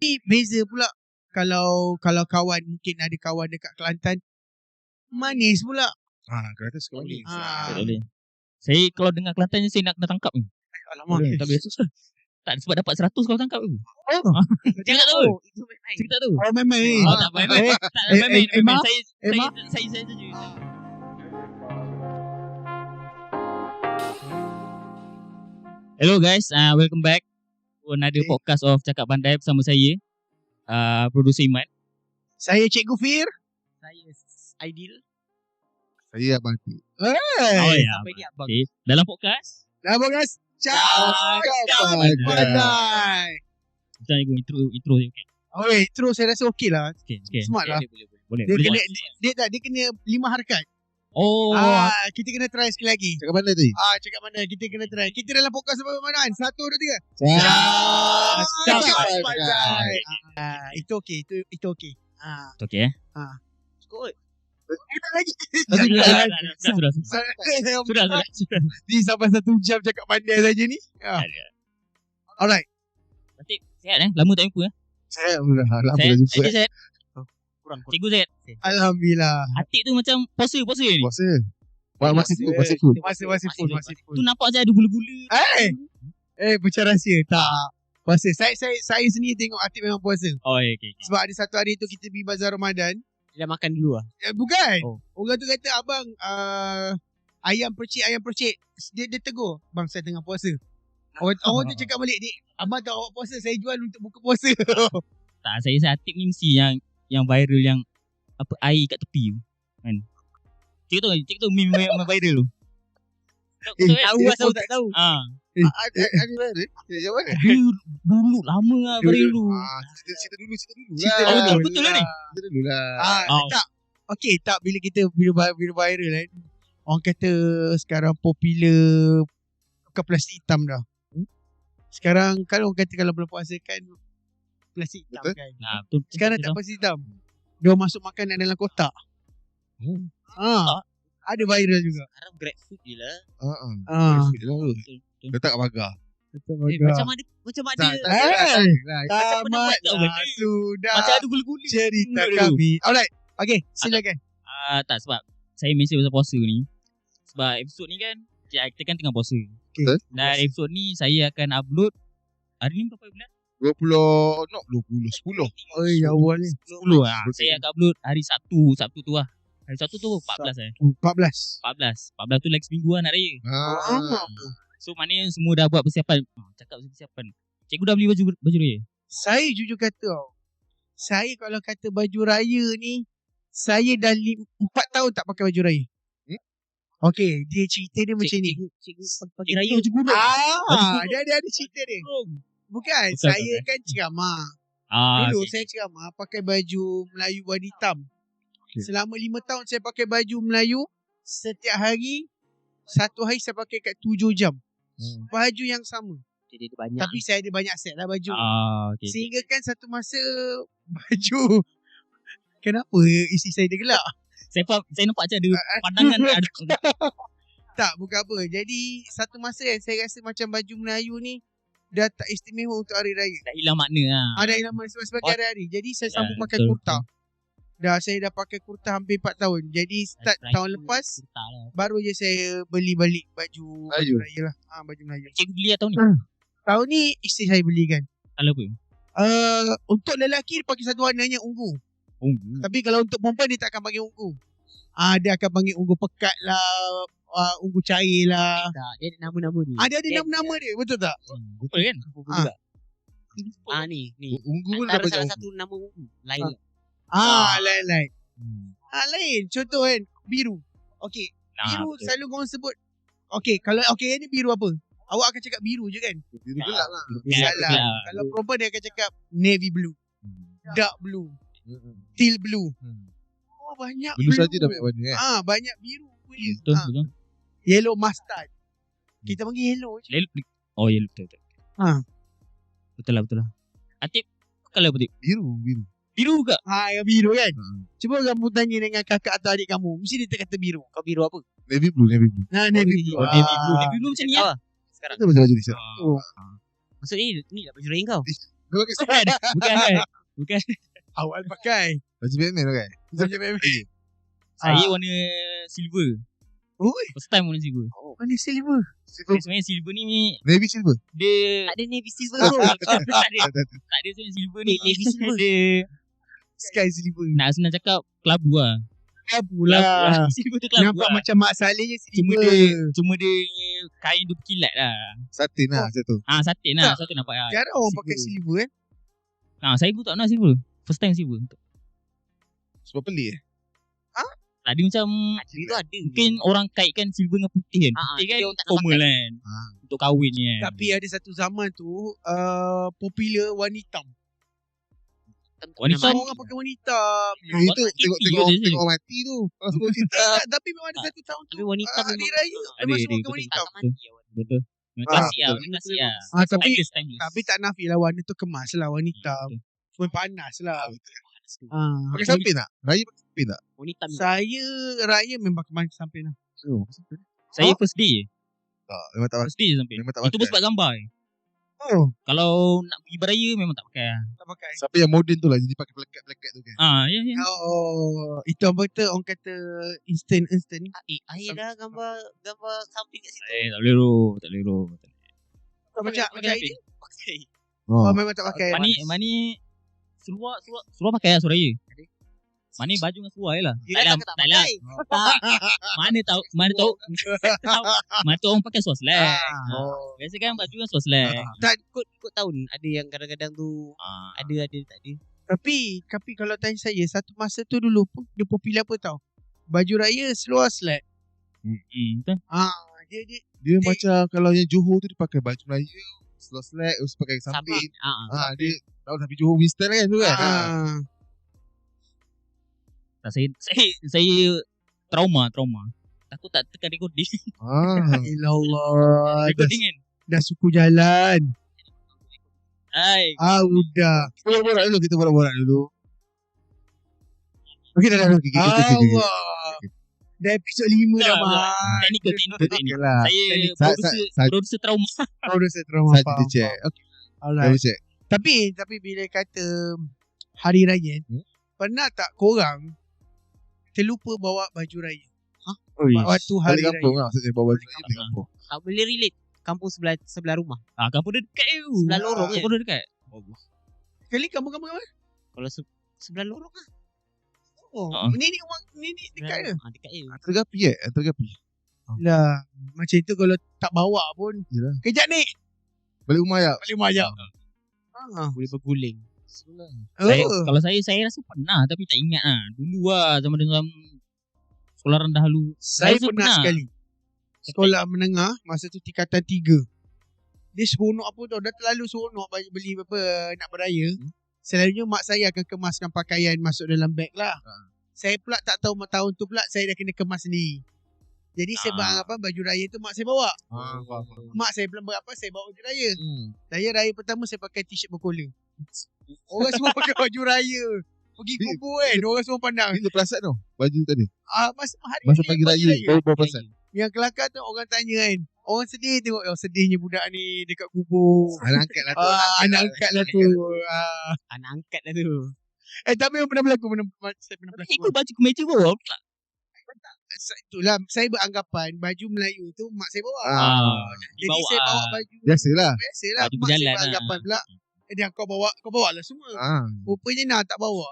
Ni beza pula kalau kawan, mungkin ada kawan dekat Kelantan, manis pula. Kelantan suka manis. Ah. Tak boleh. Saya kalau dengar Kelantan saya nak kena tangkap ni. Alamak. Tak biasa. Tak sebab dapat 100 kalau tangkap tu. Cik tak tahu. Cik tak tahu. Oh main-main. Tak main-main. Tak main-main. Emma? Saya saja. Hello guys, welcome back to another podcast of Cakap Pandai bersama saya, producer Iman. Saya Cikgu Fir. Saya Aidil. Saya Abang Atik. Oh ya. Sampai ni abang. Okay. Dalam podcast Dah guys. Cakap Pandai. kita nak intro je. Okay, terus saya rasa okey lah. Okay. Smart lah. Boleh. Dia kena 5 harakat. Oh. Kita kena try sekali lagi. Cakap mana tadi? Cakap mana kita kena try. Kita dalam podcast apa mana? 1, 2, 3. Cakap Pandai. Itu okey. Itu okey. Okay. Skot. Kita lagi. Sudah. Ni sampai 1 jam cakap pandai saja ni. Alright. Atik, sihat Lama tak jumpa Saya lama dah jumpa. Atik sihat? Kurang. Cikgu sihat? Alhamdulillah. Atik tu macam puasa ni. Puasa. Masih full. Masih full. Tu nampak je ada gula-gula. Macam rahsia. Tak. Puasa. Saya sendiri tengok Atik memang puasa. Oh, okay. Sebab ada satu hari tu kita pergi bazar Ramadan. Dia dah makan dulu lah. Bukan. Oh. Orang tu kata, abang, ayam percik. Dia tegur. Bang, saya tengah puasa. Orang tu cakap balik, abang tak awak puasa, saya jual untuk buka puasa. Tak, saya rasa Atik ni mesti yang viral yang apa air kat tepi tu. Kan? Cik tu meme yang viral tu. Tahu tak tahu. Ada mana? Yang mana? Dulu lama lah viral tu. Cerita dulu Oh, betul lah ni. Cerita dulu lah. Tak. Okay, tak bila kita bila viral kan. Orang kata sekarang popular bukan plastik hitam dah. Sekarang kalau orang kata kalau bulan puasa kan plastik hitam Betul. kan. Betul. Sekarang tak plastik hitam. Dia masuk makanan dalam kotak. Ada viral juga. Sekarang grapefruit je lah. Letak kat pagar. Macam ada. Tamat sudah. Macam ada gula-gula cerita dulu. kami. Alright. Okay, silakan. Tak, sebab saya mention pasal puasa ni. Sebab episod ni kan kita kan tengah puasa. Okay. Dan episod ni saya akan upload hari ni berapa bulan? 10. Oh, ya awal ni. 10 lah. Saya akan upload hari Sabtu tu lah. Hari Sabtu tu 14 14 tu lagi seminggu lah nak raya. So maknanya semua dah buat persiapan. Cakap persiapan. Cikgu dah beli baju raya? Saya jujur kata saya kalau kata baju raya ni, saya dah 4 tahun tak pakai baju raya. Okay, dia cerita dia macam ni. Cikgu pagi raya je guna. Dia ada cerita dia. Bukan, saya kan ceramah. Dulu saya ceramah pakai baju Melayu warna hitam. Selama 5 tahun saya pakai baju Melayu. Setiap hari, satu hari saya pakai kat 7 jam. Baju yang sama. Jadi dia banyak. Tapi saya ada banyak set lah baju. Sehingga kan satu masa baju. Kenapa isteri saya dia gelak? Saya nampak macam ada pandangan Tak, bukan apa. Jadi satu masa saya rasa macam baju Melayu ni dah tak istimewa untuk hari raya. dah hilang makna lah. Ada yang nama sebagai hari-hari. Jadi saya sambung pakai betul, kurta. Saya dah pakai kurta hampir 4 tahun. Jadi start tahun lepas baru je saya beli balik baju raya lah. Baju Melayu. Cikgu beli tahun ni? Tahun ni isteri saya belikan. Kalau apa? Untuk lelaki dia pakai satu warna hanya ungu. Tapi kalau untuk perempuan dia tak akan panggil ungu. Dia akan panggil ungu pekat lah, ungu cair lah. Dia ada nama-nama dia. Ada nama-nama dia, betul tak? Betul kan? Ni. Ungu pun Antara dapat salah ungu. satu nama ungu. Lain. Lain. Lain. Contoh kan, biru. Okey, biru betul. selalu korang sebut. Okey, kalau ni biru apa? Awak akan cakap biru je kan? Biru gelap lah. Salah. Kalau perempuan dia akan cakap navy blue, dark blue, teal blue. Banyak Blue saja dah banyak warna kan. Banyak biru. Betul. Yellow mustard. Kita panggil yellow je. Oh, ya betul. Betul lah. Atik kalau apa Atik? Biru ke? Yang biru kan. Cuba kamu tanya dengan kakak atau adik kamu, mesti dia tak kata biru. Kau biru apa? Navy blue. Navy blue. Navy blue macam ni lah. Sekarang. Kita macam baju ni. Maksudnya ni lah baju raya kau. Kau pakai Bukan. Awal pakai. baju Batman pakai. Baju Batman. Saya warna silver. Oi, First time warna silver. mana silver? Sebenarnya silver ni Navy silver. dia Tak ada navy silver tak bro. ada sebenarnya silver ni. Navy silver. Dia Sky silver. nak senang cakap kelabu lah. Kelabu lah. Silver tu kelabu Nampak lah. macam Mak Salehnya silver. Cuma dia kain dia berkilat lah. Satin lah satu. Satin lah. Tak. Satu nampak lah. Jarang orang Silver. pakai silver Saya pun tak pernah silver. First time silver. Sebab pelik Tadi macam Itu ada. mungkin orang kaitkan silver dengan putih kan. Putih kan dia orang tak nak formal pakai. kan. Ah. Untuk kahwin ni kan. Tapi ada satu zaman tu popular warna hitam. Warna hitam. Semua orang pakai warna hitam. Itu tak tengok tipi tengok je. tengok mati tu. Semua cerita. Tapi memang ada satu tahun tu. Tapi warna hitam Hari memang- raya Ada, memang semua ada, pakai warna hitam. Tak mati ya. Betul. Memang Ah, klasik lah. betul. Warna klasik lah. Tapi Timeless. tak nafi lah warna tu kemas lah warna hitam. Cuma panas lah. Pakai samping tak? Raya pakai samping tak? Warna hitam. Saya raya memang kemas sampai lah. Oh, Saya first day. tak. Memang tak pakai. First day je sampai. Memang tak Itu pun pakai. sebab gambar. Oh, Kalau nak pergi beraya memang tak pakai. tak pakai. Siapa yang moden tu lah jadi pakai plekat-plekat tu kan. Ya. Oh, itu apa tu orang kata instant. Air dah gambar samping kat situ. Tak boleh roh. Macam pakai ini. Pakai. Oh, memang tak pakai. Mani seluar pakai lah suara je. Mani baju dengan seluar je lah. Dia kata tak pakai. Tak. Mana tahu orang pakai seluar slack. Oh. Biasa kan baju dengan seluar slack. Tak, Ikut tahun. Ada yang kadang-kadang tu ada tak ada. tapi kalau tanya saya satu masa tu dulu pun dia popular apa tau? Baju raya seluar slack. Betul. Dia macam kalau yang Johor tu dia pakai baju Melayu, seluar slack, terus pakai samping. Dia tahu tapi Johor Winston kan tu kan. Saya trauma. Takut tak tekan recording. Ilallah. Recording kan. Dah suku jalan. Udah. Kita borak-borak dulu. Okey dah. Okay. Allah. Dah episod 5 dah mah. Teknikal. lah. Saya producer trauma. Producer trauma. Saya kita check. Okey, Alright. kita check. Tapi bila kata hari raya, pernah tak korang terlupa bawa baju raya? Waktu hari Balik kampung raya. lah. Maksudnya bawa baju raya balik kampung. Tak boleh relate. Kampung sebelah rumah. Kampung dia dekat je. Sebelah lorong je. Kampung dia dekat. Sekali kamu mana? Kalau sebelah lorong lah. Oh, nenek dekat je. Dekat je. Tergapi. Lah, macam itu kalau tak bawa pun. Yalah. Kejap ni. Balik rumah ya. Balik rumah jap. Boleh berguling. Kalau saya rasa pernah tapi tak ingat lah. Dulu lah zaman sekolah rendah dulu. Saya rasa pernah sekali. Sekolah menengah, masa tu tingkatan 3. Dia seronok apa tau. Dah terlalu seronok beli apa nak beraya. Selalunya mak saya akan kemaskan pakaian masuk dalam beg lah. Saya pula tak tahu tahun tu pula saya dah kena kemas sendiri. Jadi saya baju raya tu mak saya bawa. Mak saya belum berapa saya bawa baju raya. Raya pertama saya pakai t-shirt berkola. Orang semua pakai baju raya. Pergi kubur kan. Orang semua pandang. Bila perasan tau baju tadi. Masa Pagi raya. Baru perasan. Yang kelakar tu orang tanya kan. Orang sedih tengok. Sedihnya budak ni dekat kubur. Anak angkat lah tu. Anak angkat lah tu. Anak angkat lah tu. Tapi memang pernah berlaku. Saya pernah berlaku. Ikut baju kemeja bawa pula. Itulah. Saya beranggapan baju Melayu tu mak saya bawa. Jadi Dibawa saya bawa baju. Biasalah. Biasalah. Baju Mak saya berjalan beranggapan pula. Dia kau bawa lah semua. Rupanya tak bawa.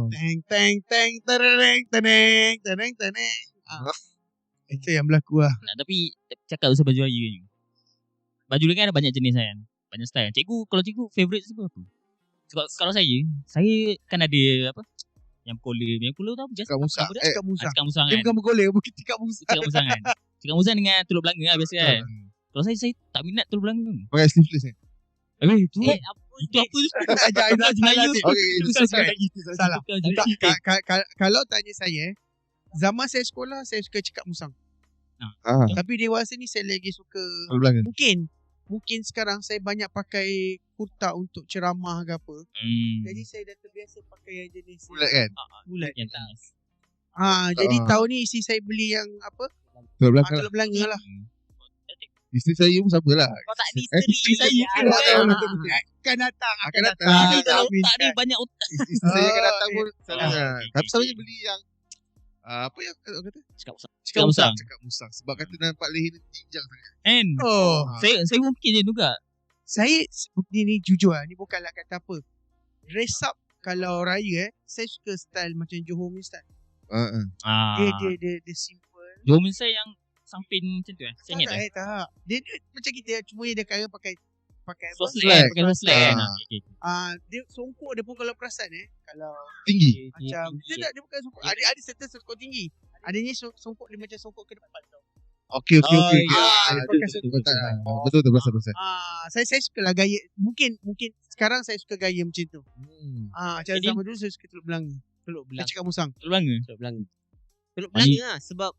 Teng. Itu yang berlaku lah. Tapi cakap pasal baju raya ni. Baju raya kan ada banyak jenis kan. Banyak style. Kalau cikgu favourite siapa apa? Kalau saya kan ada apa? Yang kola tu apa? Cakap musang. Cakap musang. Cakap musang Dia kan. bukan bergolek, bukan cakap musang. Cakap musang kan. Cakap musang dengan telur belanga lah biasa kan. Kalau saya tak minat telur belanga tu. Pakai sleeveless ni. Itu Itu apa tu? Ajar Melayu. Okey, Salah. Kalau tanya saya, zaman saya sekolah, saya suka cakap musang. Tapi dewasa ni saya lagi suka. Belakang. Mungkin sekarang saya banyak pakai kurta untuk ceramah ke apa. Jadi saya dah terbiasa pakai yang jenis Bulat kan? Bulat. Yang tas. Jadi tahun ni isi saya beli yang apa? Belakang. Telur belanga lah. Isteri saya pun sama lah. Kau tak ada isteri saya Akan datang. Akan datang. Ini kalau Amin. otak ni banyak otak. Isteri saya akan datang pun sama Ah, lah. okay, Tapi okay. selalunya beli yang apa yang orang kata? Cakap usang. Cakap musang. Cakap musang. Sebab kata nampak leher ni jinjang sangat. And Oh, saya pun fikir je juga. saya ni jujur ni bukanlah kata apa. Dress up kalau raya saya suka style macam Johor punya style. Dia simple. Johor saya yang samping macam tu Saya ingat dah. Tak. Dia macam kita cuma dia kaya pakai apa? Soslet. Pakai soslet kan. Ah. Okay. Dia songkok dia pun kalau perasan kalau Tinggi. macam dia bukan songkok. Ada certain songkok tinggi. Adanya songkok dia macam songkok ke depan tau. Okey. ya. Betul berasa. Saya suka lah gaya. Mungkin sekarang saya suka gaya macam tu. Macam Jadi- zaman dulu saya suka Teluk Belang. Saya cakap musang. Teluk Belanga. Teluk Belanga lah. Sebab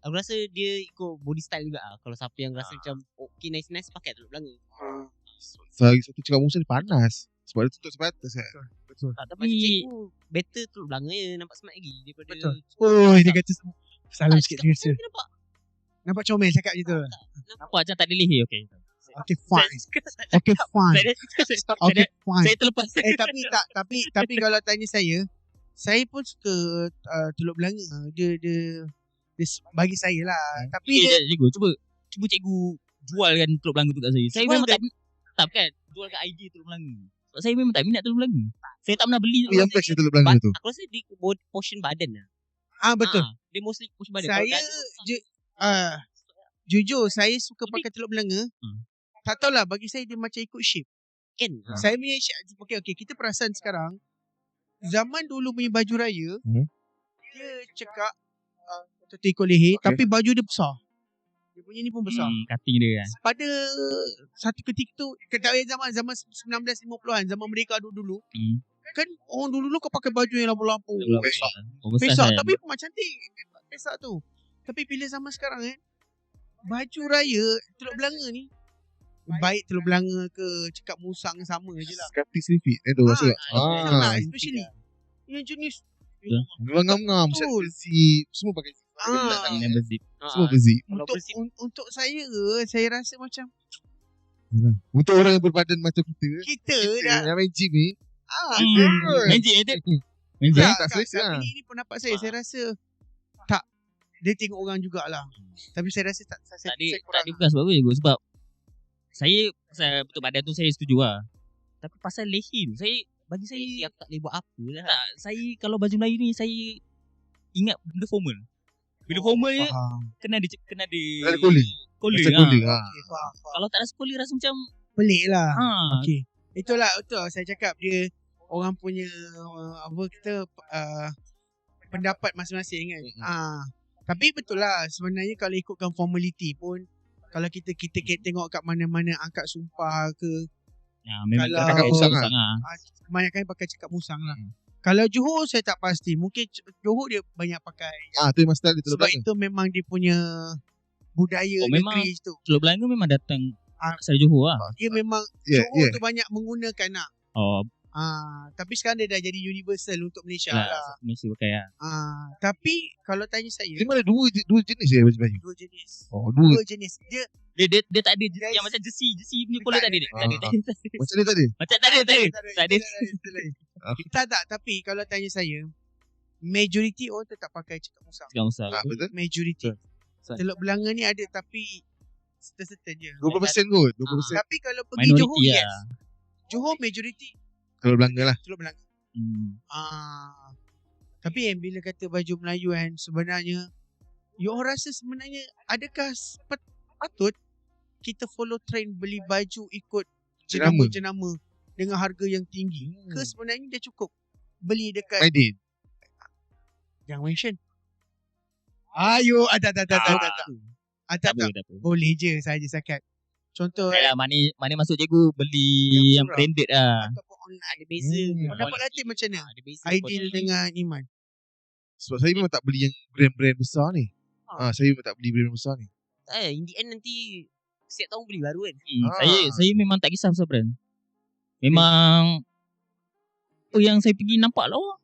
aku rasa dia ikut body style juga lah. Kalau siapa yang rasa macam okay nice pakai Teluk Belanga. Saya satu cakap musang dia panas. Sebab dia tutup sampai atas kan. Tak, Macam tapi cikgu better Teluk Belanga je. Nampak smart lagi daripada Betul. Oh, dia kata salah sikit cakap dia musang rasa. dia nampak Nampak comel cakap je tu. nampak macam tak ada leher. Okay. Okay, fine. Okay, fine. Okay, fine. Saya terlepas. Tapi kalau tanya saya pun suka Teluk Belanga. Dia bagi saya lah. Tapi dia Cikgu, cuba cikgu jualkan Teluk Belanga tu kat saya. Saya Jual memang tak kan jual kat IG Teluk Belanga. Sebab saya memang tak minat Teluk Belanga. Saya tak pernah beli Teluk Yang Belanga. best Teluk Belanga tu. Aku rasa dia portion badan lah. betul. Dia mostly portion badan. Saya jujur saya suka pakai Teluk Belanga. Tak tahulah bagi saya dia macam ikut shape. kan. Saya punya shape okey kita perasan sekarang zaman dulu punya baju raya dia cekak atau ikut leher tapi baju dia besar. Dia punya ni pun besar. Cutting dia kan. Pada satu ketika tu zaman 1950-an zaman mereka dulu kan orang dulu kau pakai baju yang lampu-lampu pesak tapi memang cantik pesak tu. Tapi bila zaman sekarang baju raya Teluk Belanga ni baik Teluk Belanga ke cakap musang sama je lah. Skapti Srifit tu rasa. Especially yang jenis Memang ngam-ngam. Betul. Semua pakai Never zip. semua berzip. untuk saya rasa macam Untuk orang yang berbadan macam kita kita dah yang main gym ni Magic Magic. tak selesa lah. Ini pendapat saya rasa tak dia tengok orang jugalah. Tapi saya rasa Tak ada bukan sebab apa je sebab saya betul badan tu saya setuju lah. Tapi pasal leher tu bagi saya Yang tak boleh buat apa lah. tak, saya kalau baju Melayu ni saya ingat benda formal. Bila formal je kena ada Ada collar. collar. Macam collar lah. Kalau tak ada collar rasa macam pelik lah. ha. Okey. Itulah betul saya cakap dia orang punya pendapat masing-masing kan. Tapi betul lah sebenarnya kalau ikutkan formality pun kalau kita tengok kat mana-mana angkat sumpah ke Memang Kalau- cakap Musang musang lah. kebanyakan pakai cakap musang lah. Kalau Johor saya tak pasti. Mungkin Johor dia banyak pakai. Tu memang style dia Teluk Sebab Belanga. itu memang dia punya budaya Memang negeri tu. Teluk Belanga memang datang asal Johor lah. Dia memang Yeah, Johor yeah. tu banyak menggunakan lah. Oh, Tapi sekarang dia dah jadi universal untuk Malaysia lah. lah. Mesti pakai lah. Tapi kalau tanya saya Dia mana dua jenis je baju. dua jenis. Oh, dua. Dua jenis. Dia Dia tak ada yang macam jersey punya collar tak ada. tak Tak ada. Macam dia tadi. Macam tak ada. Tak. Tapi kalau tanya saya, majority orang tetap pakai cakap musang. Cakap musang. Betul. Majority. Betul. Teluk Belanga ni ada tapi certain je. 20% kot. 20%. Tapi kalau pergi Johor, Minoriti yes. lah. Johor majority Teluk Belanga lah. Teluk Belanga. Hmm. Tapi bila kata baju Melayu kan sebenarnya you all rasa sebenarnya adakah patut kita follow trend beli baju ikut jenama-jenama dengan harga yang tinggi ke sebenarnya dia cukup beli dekat Aidin. yang mention ayo tak Tak apa. boleh je saja sakat contoh Tak lah, mana masuk cikgu beli yang murah. branded lah. ataupun online Ada beza. pendapat Latif macam mana Ada beza. Aidil dengan Iman Sebab saya memang tak beli yang brand-brand besar ni. Saya memang tak beli brand besar ni. In the end nanti setiap tahun beli baru kan. Saya memang tak kisah pasal brand. Memang yang saya pergi nampak lawa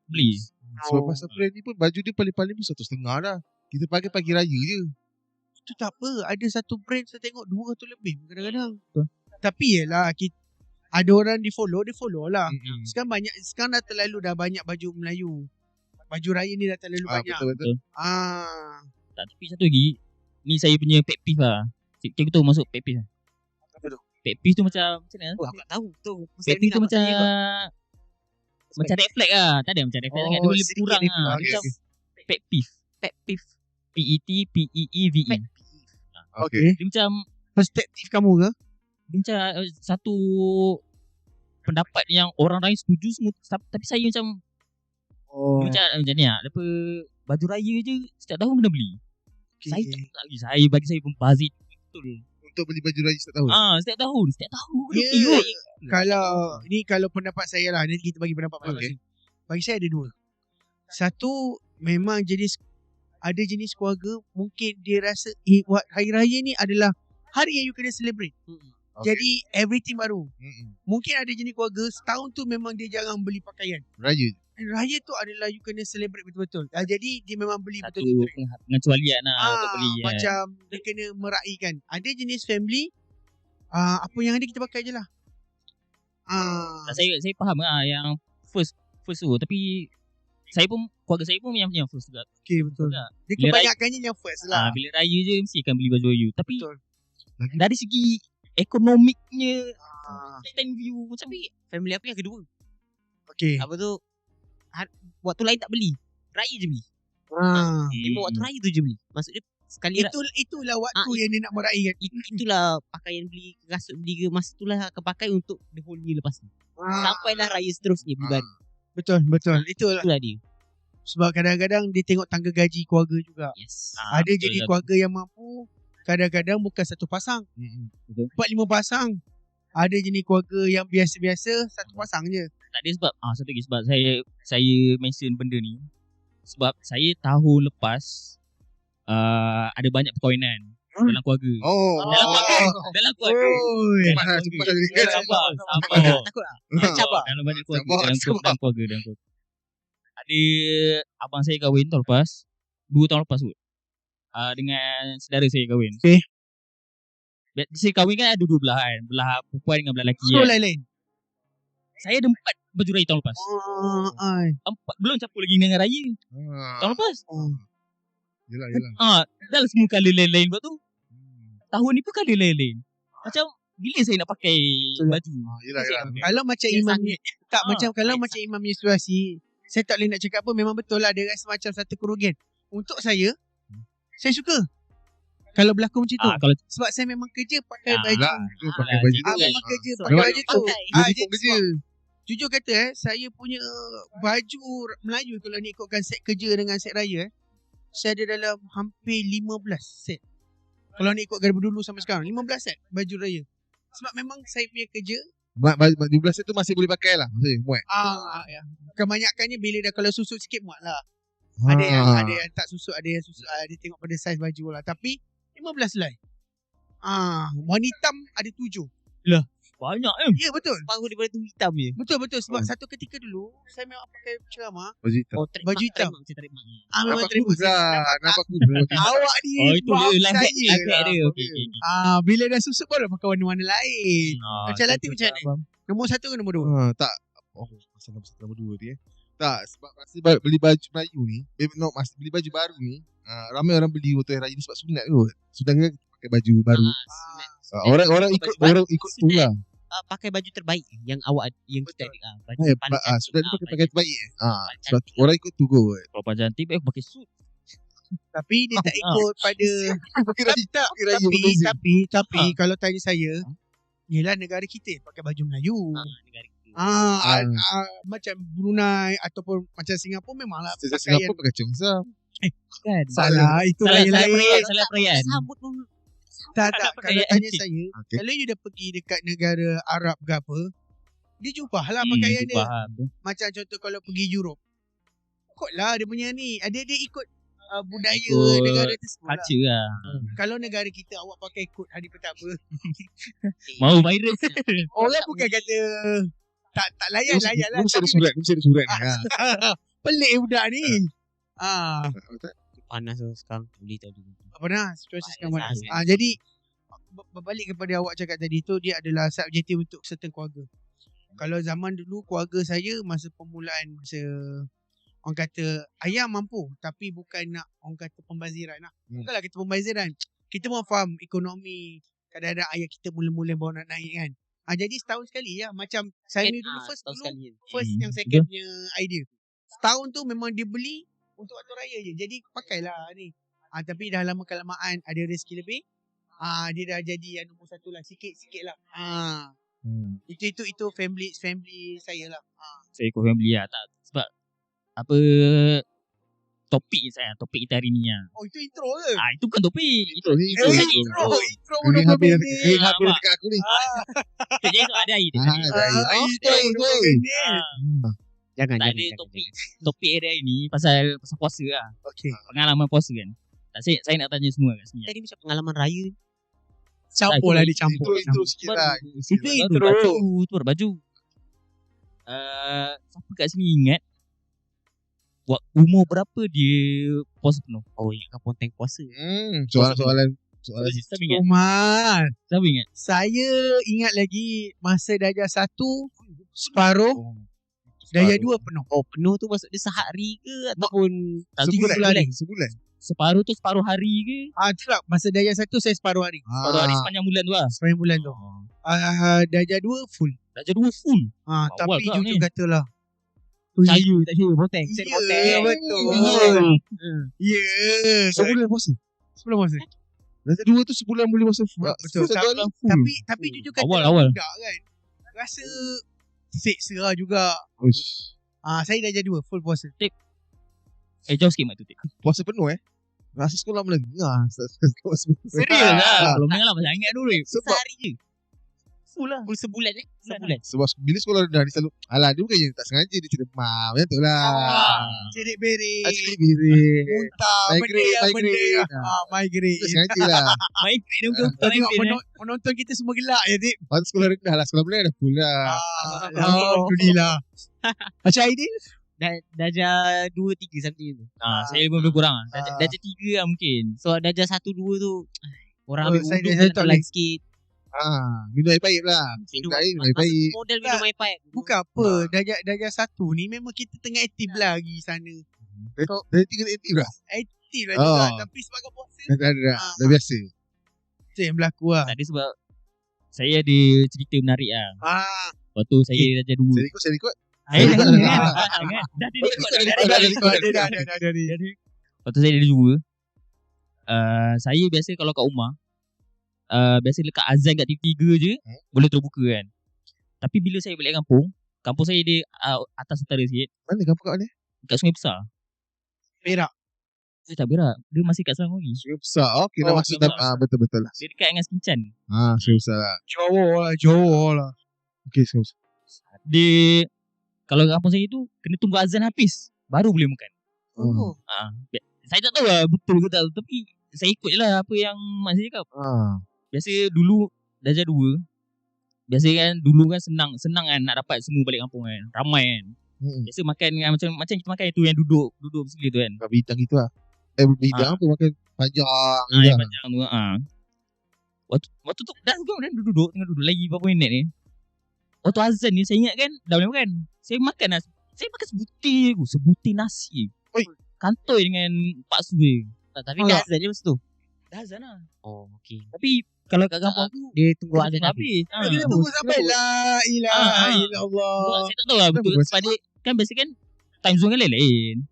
beli. Sebab pasal brand ni pun baju dia paling-paling pun 1.5 dah. Kita pakai pagi raya je. Itu tak apa. Ada satu brand saya tengok 200 lebih kadang-kadang. Tapi yelah ada orang dia follow lah. Sekarang dah terlalu dah banyak baju Melayu. Baju raya ni dah terlalu banyak. Betul. Tak, tapi satu lagi, ni saya punya pet peeve lah. Cikgu tu masuk pet peeve lah. Apa tu? Pet peeve tu macam mana? Aku tak tahu tu. Pet peeve tu macam red flag lah. Tak ada macam red flag sangat. Dia boleh sedikit kurang red lah. flag. Macam Okay. pet peeve. Pet peeve. PETPEEVE. Okay. Dia macam Perspektif kamu ke? dia macam satu pendapat yang orang lain setuju semua, tapi saya macam macam ni lah. Lepas baju raya je setiap tahun kena beli. Saya tak lagi. Bagi saya pembazir betul. Untuk beli baju raya setiap tahun. Setiap tahun Ya. Kalau pendapat saya lah, nanti kita bagi pendapat masing-masing. Bagi saya ada 2. Satu, memang ada jenis keluarga mungkin dia rasa hari raya ni adalah hari yang you kena celebrate. Jadi everything baru. Mungkin ada jenis keluarga setahun tu memang dia jarang beli pakaian. Raya tu adalah you kena celebrate betul-betul. Jadi dia memang beli satu betul-betul. pengecualian lah untuk beli. Macam dia kena meraihkan. Ada jenis family apa yang ada kita pakai je lah. Saya faham lah yang first tu, tapi keluarga saya pun yang first juga. Okay, betul. Dia kebanyakannya yang first lah. Bila raya je mesti akan beli baju raya. Tapi Betul. dari segi ekonomiknya, stand view macam ni. Family aku yang kedua. Okay. Apa tu? Waktu lain tak beli. Raya je beli. Memang waktu raya tu je beli. Maksud dia sekali itulah waktu yang dia nak meraihkan. Itulah pakaian beli, kasut beli ke, masa itulah akan pakai untuk the whole year lepas ni. Sampailah raya seterusnya beli baru. Betul. Itulah dia. Sebab kadang-kadang dia tengok tangga gaji keluarga juga. Yes. Ada jadi keluarga yang mampu, kadang-kadang bukan satu pasang. 4-5 pasang. Ada jenis keluarga yang biasa-biasa, satu pasang je. Tak ada sebab satu lagi sebab saya mention benda ni. Sebab saya tahun lepas ada banyak perkahwinan dalam keluarga. Dalam keluarga. Sabar. Takut lah. Cabar. Dalam banyak keluarga. Dalam keluarga. Ada abang saya kahwin tahun lepas. 2 tahun lepas kot. Dengan saudara saya kahwin. Okay. Saya kahwin kan ada 2 belah kan. Belah perempuan dengan belah lelaki. So lain-lain. Saya ada 4 baju raya tahun lepas. 4 belum campur lagi dengan raya. Tahun lepas. Yelah. Dah lah semua colour lain-lain buat tu. Tahun ni pun colour lain-lain. Macam bila saya nak pakai baju. Yelah. Kalau macam imam ni, kalau macam imam ni situasi, saya tak boleh nak cakap apa, memang betul lah dia rasa macam satu kerugian. Untuk saya suka kalau berlaku macam tu. Sebab saya memang kerja pakai baju. Pakai baju tu. Memang kerja pakai baju tu. Jujur kata saya punya baju Melayu kalau ni ikutkan set kerja dengan set raya saya ada dalam hampir 15 set. Kalau ni ikutkan dulu sampai sekarang 15 set baju raya. Sebab memang saya punya kerja 15 set tu masih boleh pakai lah. Masih muat. Ya. Kebanyakannya bila dah kalau susut sikit muat lah. Ada yang tak susut, ada yang susut. Dia tengok pada saiz baju lah. Tapi 15 lah. Warna hitam ada 7. Lah, banyak Ya betul. Paruh daripada tu hitam je. Betul. Sebab satu ketika dulu saya memang pakai ceramah Baju hitam. baju hitam. Nampak cool lah. Nampak cool. Awak ni itu dia live dia. Okey. Bila dah susut baru pakai warna-warna lain. Macam Latif macam mana? Nombor 1 ke nombor 2? Tak. Pasal nombor 2 dia. Tak, sebab masa beli baju Melayu ni, masa beli baju baru ni, ramai orang beli waktu raya ni sebab sunat kot. Sedangkan pakai baju baru. Orang ikut tu lah. Pakai baju terbaik yang awak yang kita ada. Baju sudah ni pakai terbaik. Sebab orang ikut tu kot. Kalau pakai cantik baik pakai suit. Tapi dia tak ikut pada tapi kalau tanya saya, yelah negara kita pakai baju Melayu. Negara kita. Macam Brunei ataupun macam Singapura memanglah Singapura pakai Cheongsam. Kan? Salah, itu lain-lain. Salah perayaan. Sambut pun. Tak. Kalau tanya saya, kalau you dah pergi dekat negara Arab ke apa, dia jubahlah pakaian dia. Macam contoh kalau pergi Europe, ikutlah dia punya ni. Dia ikut budaya negara tersebut lah. Kalau negara kita awak pakai ikut hari pertama, mau viral. orang bukan kata tak layan lah. Mesti ada surat. Pelik budak ni. Panas tu sekarang. Boleh tahu. Panas, cuaca sekarang panas. Panas. Jadi berbalik kepada awak cakap tadi tu, dia adalah subjektif untuk certain keluarga. Kalau zaman dulu keluarga saya masa permulaan, masa orang kata ayah mampu tapi bukan nak orang kata pembaziran lah. Bukanlah kita pembaziran. Kita pun faham ekonomi. Kadang-kadang ayah kita mula-mula baru nak naik kan. Jadi setahun sekali ya. Macam saya ni dulu first yang second punya idea. Setahun tu memang dia beli untuk waktu raya je. Jadi pakailah ni. Tapi dah lama kelamaan ada rezeki lebih. Dia dah jadi yang nombor satu lah. Sikit-sikit lah. Itu family saya lah. Saya ikut family lah. Tak, sebab apa topik kita hari ni lah. Oh, itu intro ke? Itu bukan topik. Intro. Intro Ini udah habis berapa dekat aku ni. Jadi tu ada air. Jangan. Tak ada topik hari ni pasal puasa lah. Okay. Pengalaman puasa kan. Saya nak tanya semua kat sini. Tadi macam pengalaman raya. Campur lah, dicampur. Intro sikit lah. Itu baju. Siapa kat sini ingat umur berapa dia puasa penuh? Oh, ingat ponteng puasa. Soalan. Siapa ingat? Umar. Siapa ingat? Saya ingat lagi masa darjah 1 separuh, darjah 2 penuh. Oh, penuh tu maksud dia sehari ke ataupun Sebulan. Separuh tu separuh hari ke? Tak, masa darjah 1 saya separuh hari. Separuh hari sepanjang bulan tu lah. Sepanjang bulan tu. Darjah 2 full. Darjah 2 full. Tapi jujur katalah. saya tak kira ponteng. Ya, betul. Ya. Sebulan puasa. Sebelum masa. Darjah 2 tu sebulan boleh puasa. Betul. Tapi jujur kata Awal. budak kan. Rasa seksa lah juga. Saya darjah 2 full puasa. Jauh sikit mak tu. Puasa penuh Rasa sekolah menengah. Serius lah. Kalau menengah lah pasal ingat dulu. Sehari je. Full lah. Full sebulan Sebulan. Sebab bila sekolah rendah dia selalu dia bukan tak sengaja dia cerita macam tu lah. Cedik berik. Muntah. Migrate. Migrate. Tak sengaja lah. Migrate dia betul. Tengok penonton kita semua gelak je, Dik. Lepas tu sekolah rendah lah. Sekolah menengah dah full lah. Alhamdulillah. Macam Aidil? Darjah 2-3 something tu. Saya lebih kurang. Darjah 3 lah mungkin. So darjah 1-2 tu orang ambil saya uduk darjah nak lagi sikit. Minum air pahit lah. Minum air pahit. Model minum air pahit. Bukan apa. Darjah 1 ni memang kita tengah aktif lagi sana. Dari 3 aktif lah. Aktif lah juga. Tapi sebagai puasa. Dah biasa. Itu yang berlaku lah. Tadi sebab saya ada cerita menarik lah. Lepas tu saya darjah 2. Saya ikut. Dah Ada. Lepas tu saya ada 2. Saya biasa kalau kat rumah biasa lekat azan kat TV 3 je boleh terbuka kan. Tapi bila saya balik kampung saya dia atas utara sikit. Mana kampung kat mana? Kat Sungai Besar. Perak. Saya tak berak. Dia masih kat Selangor ni. Sungai Besar. Kira masuk betul-betul lah. Dia dekat dengan Kincan. Sungai Besar lah. Jawa lah. Okey, Sungai Besar. Dia kalau kampung saya tu kena tunggu azan habis baru boleh makan. Saya tak tahu lah betul ke tak, tapi saya ikut je lah apa yang mak saya cakap. Biasa dulu darjah 2. Biasa kan dulu kan senang kan nak dapat semua balik kampung kan. Ramai kan. Biasa makan kan, macam kita makan itu yang duduk bersila tu kan. Bidang gitu lah. Bidang apa makan panjang. Yang panjang tu. Waktu tu dah duduk tengah duduk lagi berapa minit ni. Waktu azan ni saya ingat kan dah boleh makan. Saya makan lah. Saya makan sebutir nasi. Kantoi dengan bakso je. Tapi dah azan je masa tu. Dah azan lah. Oh, okey. Tapi kalau kat kampung tu dia tunggu azan habis. Kita tunggu sampai la ilaha illallah. Saya tak tahu lah betul. Sebab dia kan biasa kan time zone kan lain.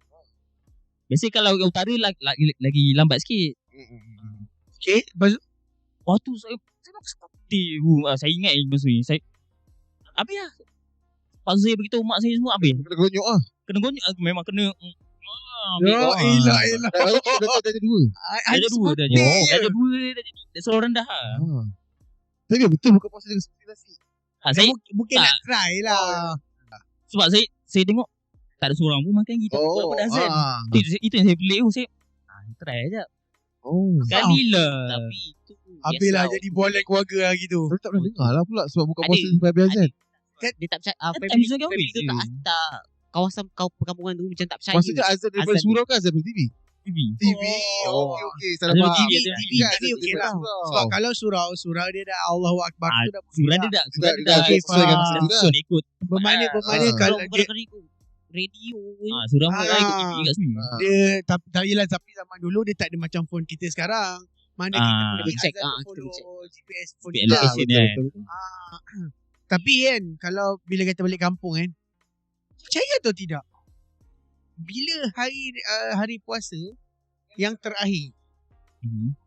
Biasa kalau utara lagi lambat sikit. Okay. Waktu saya makan sebutir. Saya ingat masa ni. Habis lah. Pas saya beritahu mak saya semua habis. Kena gonyok lah. Kena gonyok memang kena. Ilah. Darjah 2. Darjah 2 dah selalu rendah lah. Tapi betul bukan puasa dengan seperti nasi. Saya mungkin nak try lah. Sebab saya tengok tak ada seorang pun makan gitu. Walaupun dah azan. Itu yang saya pelik. Saya try sekejap. Sekali lah. Tapi itu habis lah jadi bualan keluarga lah gitu. Tapi tak pernah dengar lah pula sebab buka puasa sampai habis azan. Dia tak percaya family tu tak kawasan perkampungan tu macam tak percaya. Maksudnya azan daripada surau kan azan TV? TV. TV. Oh. Okey. Salah Ada faham. TV TV, ada. TV okey lah. Sebab kalau surau dia dah Allahu Akbar tu dah Surah dia boleh lah. dah. Surah dia Dah dah. sesuaikan masa tu dah. Sun ikut. Bermakna Ah. kalau Kalau kena ikut radio. Surah pun ikut Ah. TV kat sini. dia tapi yelah, tapi zaman dulu dia tak ada macam phone kita sekarang. Mana kita Ah. boleh Check, azan kita follow check. GPS phone GPS kita. location dia. Tapi kan kalau bila kita balik kampung kan, percaya atau tidak, bila hari puasa yang terakhir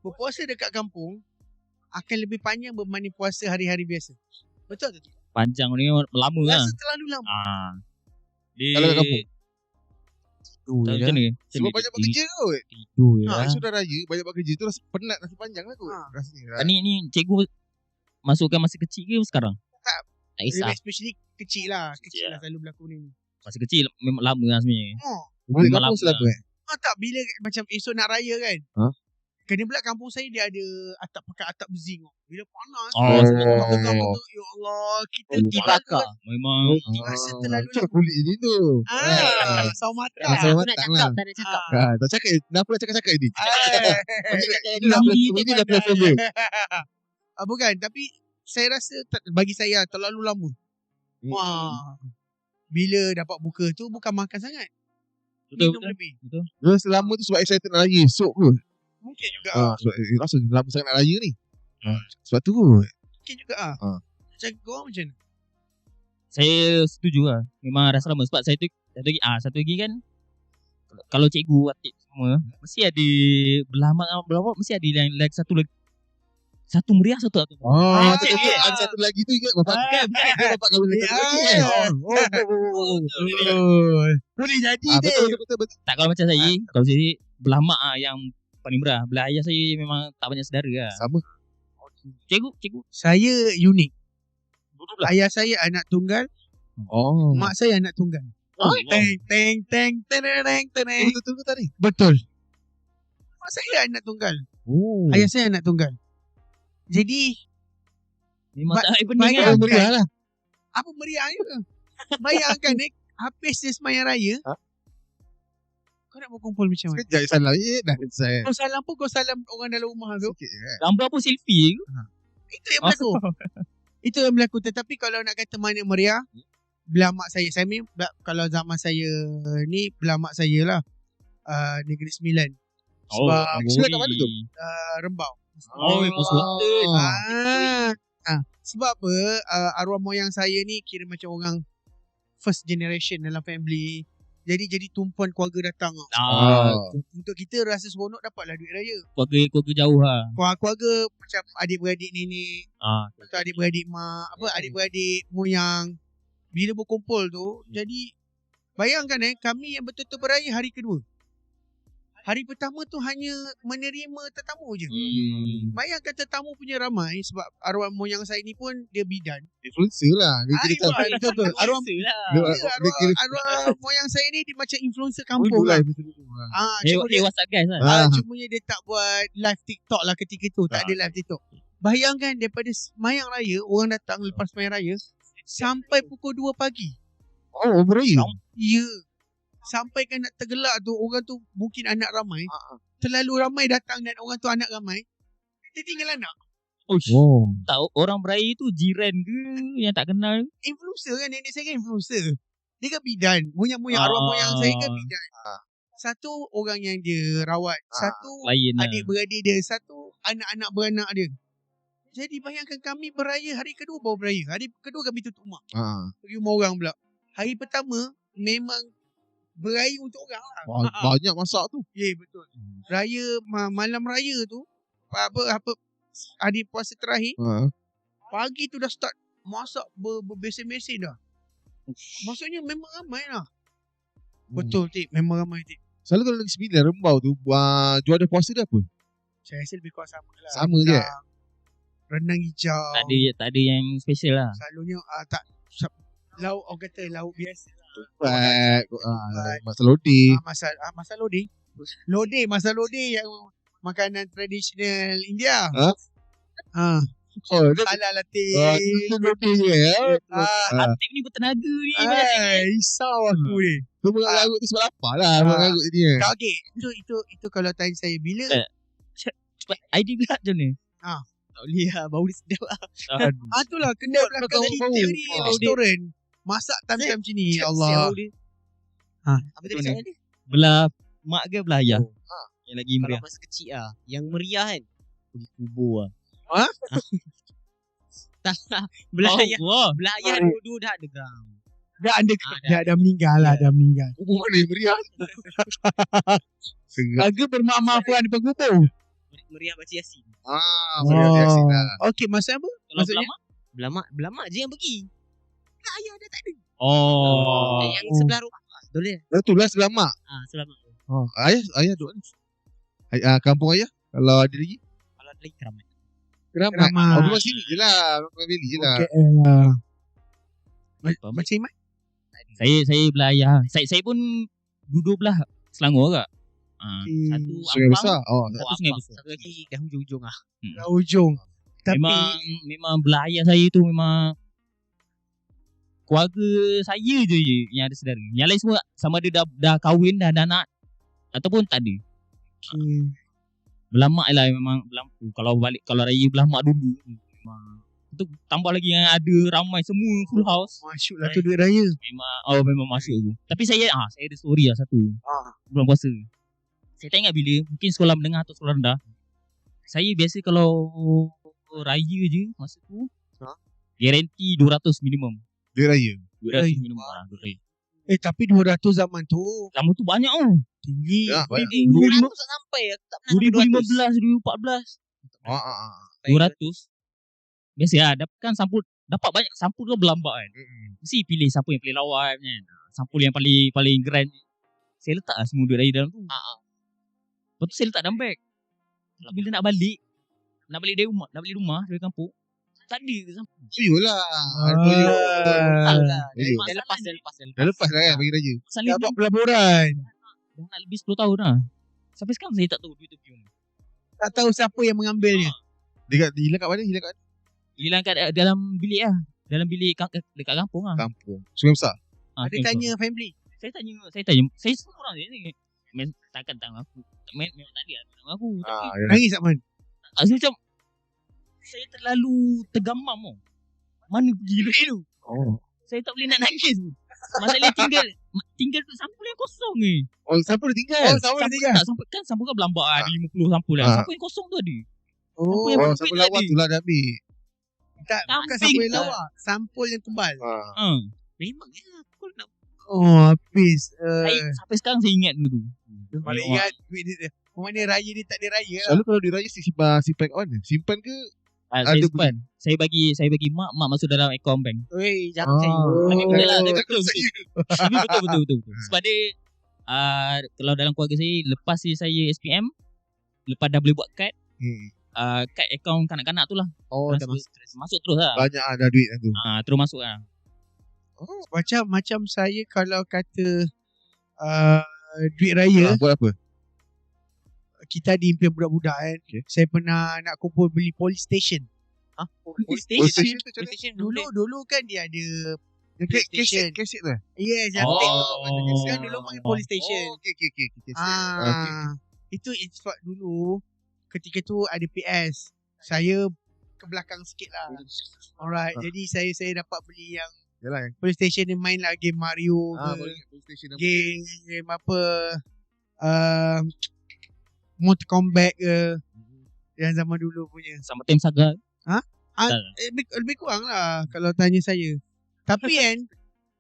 berpuasa dekat kampung akan lebih panjang berbanding puasa hari-hari biasa. Betul atau tidak? Panjang ni lama lah. Rasa terlalu lama. Kalau kat kampung. Macam ni. Sebab banyak bekerja kot. Tidur je lah. Esok dah raya, banyak bekerja tu rasa penat, rasa panjang lah kot. Rasanya. Ni cikgu masukkan masa kecil ke sekarang? Tak kisah. Especially kecil lah selalu berlaku ni. Masa kecil memang lama lah sebenarnya. Balik Memang kampung selama Tak, bila macam esok nak raya kan. Kena pula kampung saya dia ada atap bezi. Bila panas. Kampung tu, ya Allah, kita Dibakar. Memang rasa terlalu Macam kulit ni tu. saw mata. Rasa Aku nak matang cakap, lah. tak nak cakap. Tak cakap, kenapa nak cakap ni? Ini dah platform dia. Bukan, tapi saya rasa bagi saya terlalu lama. Wah. Bila dapat buka tu bukan makan sangat. Betul, Minum lebih. Dia selama tu sebab excited nak raya esok kot. Mungkin juga. Sebab rasa lama sangat nak raya ni. Sebab tu kot. Mungkin juga Macam korang macam mana? saya setuju lah. Memang rasa lama. Sebab saya tu satu lagi kan, kalau cikgu atik semua mesti ada berlama mesti ada yang lagi satu meriah satu atau Ada satu lagi tu ingat bapak bapak kahwin lagi Boleh jadi betul. tak. Kalau macam saya, kalau saya belah mak yang paling murah. Belah ayah saya memang tak banyak saudara lah. Sama. Cikgu Saya unik. Ayah saya anak tunggal, mak saya anak tunggal. Teng. Betul ke tadi? Betul. Mak saya anak tunggal. Ayah saya anak tunggal. Jadi memang tak haipening bayangkan. kan. Meriah lah. Apa meriahnya? Bayangkan habis dia sembahyang raya. Kau nak berkumpul macam mana? Sekejap salam. Dah selesai. Kau salam pun kau salam orang dalam rumah tu. Sikit je. Gambar pun selfie ke? Itu yang berlaku. Itu yang berlaku. Tetapi kalau nak kata mana meriah, belah mak saya. Kalau zaman saya ni, belah mak saya lah. Negeri Sembilan. Sebab Sembilan kat mana tu? Rembau. Sultan. Sebab apa, arwah moyang saya ni kira macam orang first generation dalam family. Jadi tumpuan keluarga datang. Untuk kita rasa seronok, dapatlah duit raya. Keluarga jauh lah. Keluarga macam adik-beradik nenek, atau adik-beradik mak, adik-beradik moyang. Bila berkumpul tu, jadi bayangkan kami yang betul-betul beraya hari kedua. Hari pertama tu hanya menerima tetamu je. Bayangkan tetamu punya ramai sebab arwah moyang saya ni pun dia bidan. Influencer lah. Dia kira Betul. Arwah moyang saya ni dia macam influencer kampung lah. Dia WhatsApp guys lah. Cumanya dia tak buat live TikTok lah ketika tu. Tak ada live TikTok. Bayangkan daripada semayang raya, orang datang lepas semayang raya sampai pukul 2 pagi. Beraya? Ya. Sampai kan nak tergelak tu, orang tu mungkin anak ramai. Terlalu ramai datang dan orang tu anak ramai. Dia tinggal anak. Tak, orang beraya tu jiran ke yang tak kenal? Influencer kan, nenek saya kan influencer. Dia kan bidan. Moyang-moyang arwah moyang saya kan bidan. Satu orang yang dia rawat. Satu adik-beradik dia. Satu anak-anak beranak dia. Jadi bayangkan kami beraya hari kedua baru beraya. Hari kedua kami tutup rumah. Pergi rumah orang pula. Hari pertama memang beraya untuk orang lah. Banyak masak tu. Ya, betul. Raya, malam raya tu, hari puasa terakhir, pagi tu dah start masak berbesen-besen dah. Maksudnya memang ramai lah. Betul, Tik. Memang ramai, Tik. Selalu kalau Negeri Sembilan, Rembau tu, juara puasa dia apa? Saya rasa lebih kurang sama lah. Sama je? Renang hijau. Tak ada yang special lah. Selalunya, lauk, orang kata lauk biasa. Masa lodeh. Masa lodeh. Masa lodeh yang makanan tradisional India. Salah Latif. Latif ni bertenaga ni. Risau aku ni. Tu mengarut tu sebab apa lah. Mengarut dia. Tak okey. Itu kalau tanya saya bila Cepat idea pula macam ni. Tak boleh lah. Bau dia sedap lah. itulah kedai belakang kita ni restoran. Masak time-time macam ni. Ya Allah. Apa tadi soalan dia? Belah mak ke belah ayah? Yang lagi Kalau meriah. masa kecil lah. Yang meriah kan. Pergi kubur lah. Belah ayah. Wah. Belah ayah dua-dua dah ada geram. Dah meninggal lah. Dah meninggal. Kubur mana yang meriah? Harga bermaaf-maafan depan kubur. Meriah baca Yasin. Meriah Yasin lah. Okey, maksud apa? Kalau Maksudnya? belah mak? Belah mak je yang pergi. Belah ayah dah tak ada. Yang sebelah rumah. Boleh. Tu lah sebelah mak. Sebelah mak. Ayah duduk ni. Kampung ayah. Kalau ada lagi. Kalau ada lagi keramat. Keramat. Memang sini je lah. Memang Valley je lah. Macam Iman? Saya belah ayah. Saya pun duduk belah Selangor agak. Satu Sungai Ampang, besar. satu Sungai Besar. Satu lagi dah hujung-hujung lah. Dah ujung. Tapi Memang belah ayah saya tu memang keluarga saya je yang ada saudara. Yang lain semua sama ada dah kahwin, dah ada anak ataupun tak ada. Belah mak lah memang kalau raya belah mak dulu memang tu tambah lagi yang ada ramai semua full house. Masuk lah tu duit raya. Memang masuk tu. Tapi saya ada story lah satu. Bulan puasa. Saya tak ingat bila, mungkin sekolah menengah atau sekolah rendah. Saya biasa kalau raya je masa tu guarantee 200 minimum. Duit raya. 200 minimum duit raya. Tapi 200 zaman tu Lama tu banyak tau. tinggi. Ya, banyak. 200 tak sampai. Aku tak pernah 2015, 2014 200. Biasa lah kan dapat banyak sampul tu berlambak kan. Mesti pilih siapa yang paling lawan kan. Sampul yang paling grand. Saya letak lah semua duit raya dalam tu. Lepas tu saya letak dalam beg. Bila nak balik dari rumah dari kampung, tak ada sampul. Tuyul lah. Dah lepas Dah lepas lah kan bagi raya. Saling Dapat pelaburan. dah nak lebih 10 tahun dah. Sampai sekarang saya tak tahu duit tu pergi mana. Tak tahu siapa yang mengambilnya. Dia hilang kat mana? Hilang kat dalam bilik lah. Dalam bilik dekat kampung lah. Kampung. Sungai Besar. Ada tanya family. Saya tanya. Saya semua orang ni. Takkan aku. Memang tak ada dengan aku. Tapi Nangis tak man? macam saya terlalu tergamam tau. Mana pergi duit tu? Saya tak boleh nak nangis. Masalah tinggal tu sampul yang kosong ni. Siapa dia tinggal? Kan sampul kan berlambak ada 50 sampul lah. Sampul yang kosong tu ada. Siapa lawan tu lah dah ambil. Tak, bukan sampul yang lawak. Sampul yang tebal. Memang ya. Aku nak Habis. Sampai sekarang saya ingat dulu tu. Paling ingat duit dia. Mana raya dia tak ada raya lah. Selalu kalau duit raya simpan kat mana? Simpan ke? Saya simpan. Saya bagi mak masuk dalam akaun bank. jangan saya. Tapi betul lah. Tapi betul. Sebab dia kalau dalam keluarga saya, lepas saya SPM, lepas dah boleh buat kad, kad akaun kanak-kanak tu lah. Dah masuk terus lah. Banyak ada duit tu. Terus masuk lah. Macam saya kalau kata duit raya, Buat apa? kita ada impian budak-budak kan. Saya pernah nak kumpul beli police station. PlayStation Dulu kan dia ada Kaset lah. Yes, yang sekarang dulu panggil police station. Okay. Itu spot dulu. Ketika tu ada PS. Saya ke belakang sikit lah. Alright, jadi saya dapat beli yang Yalah, police station ni main lah game Mario ke, game apa Mortal Kombat ke, yang zaman dulu punya. Sama Tem Saga. Lebih kurang lah kalau tanya saya. Tapi kan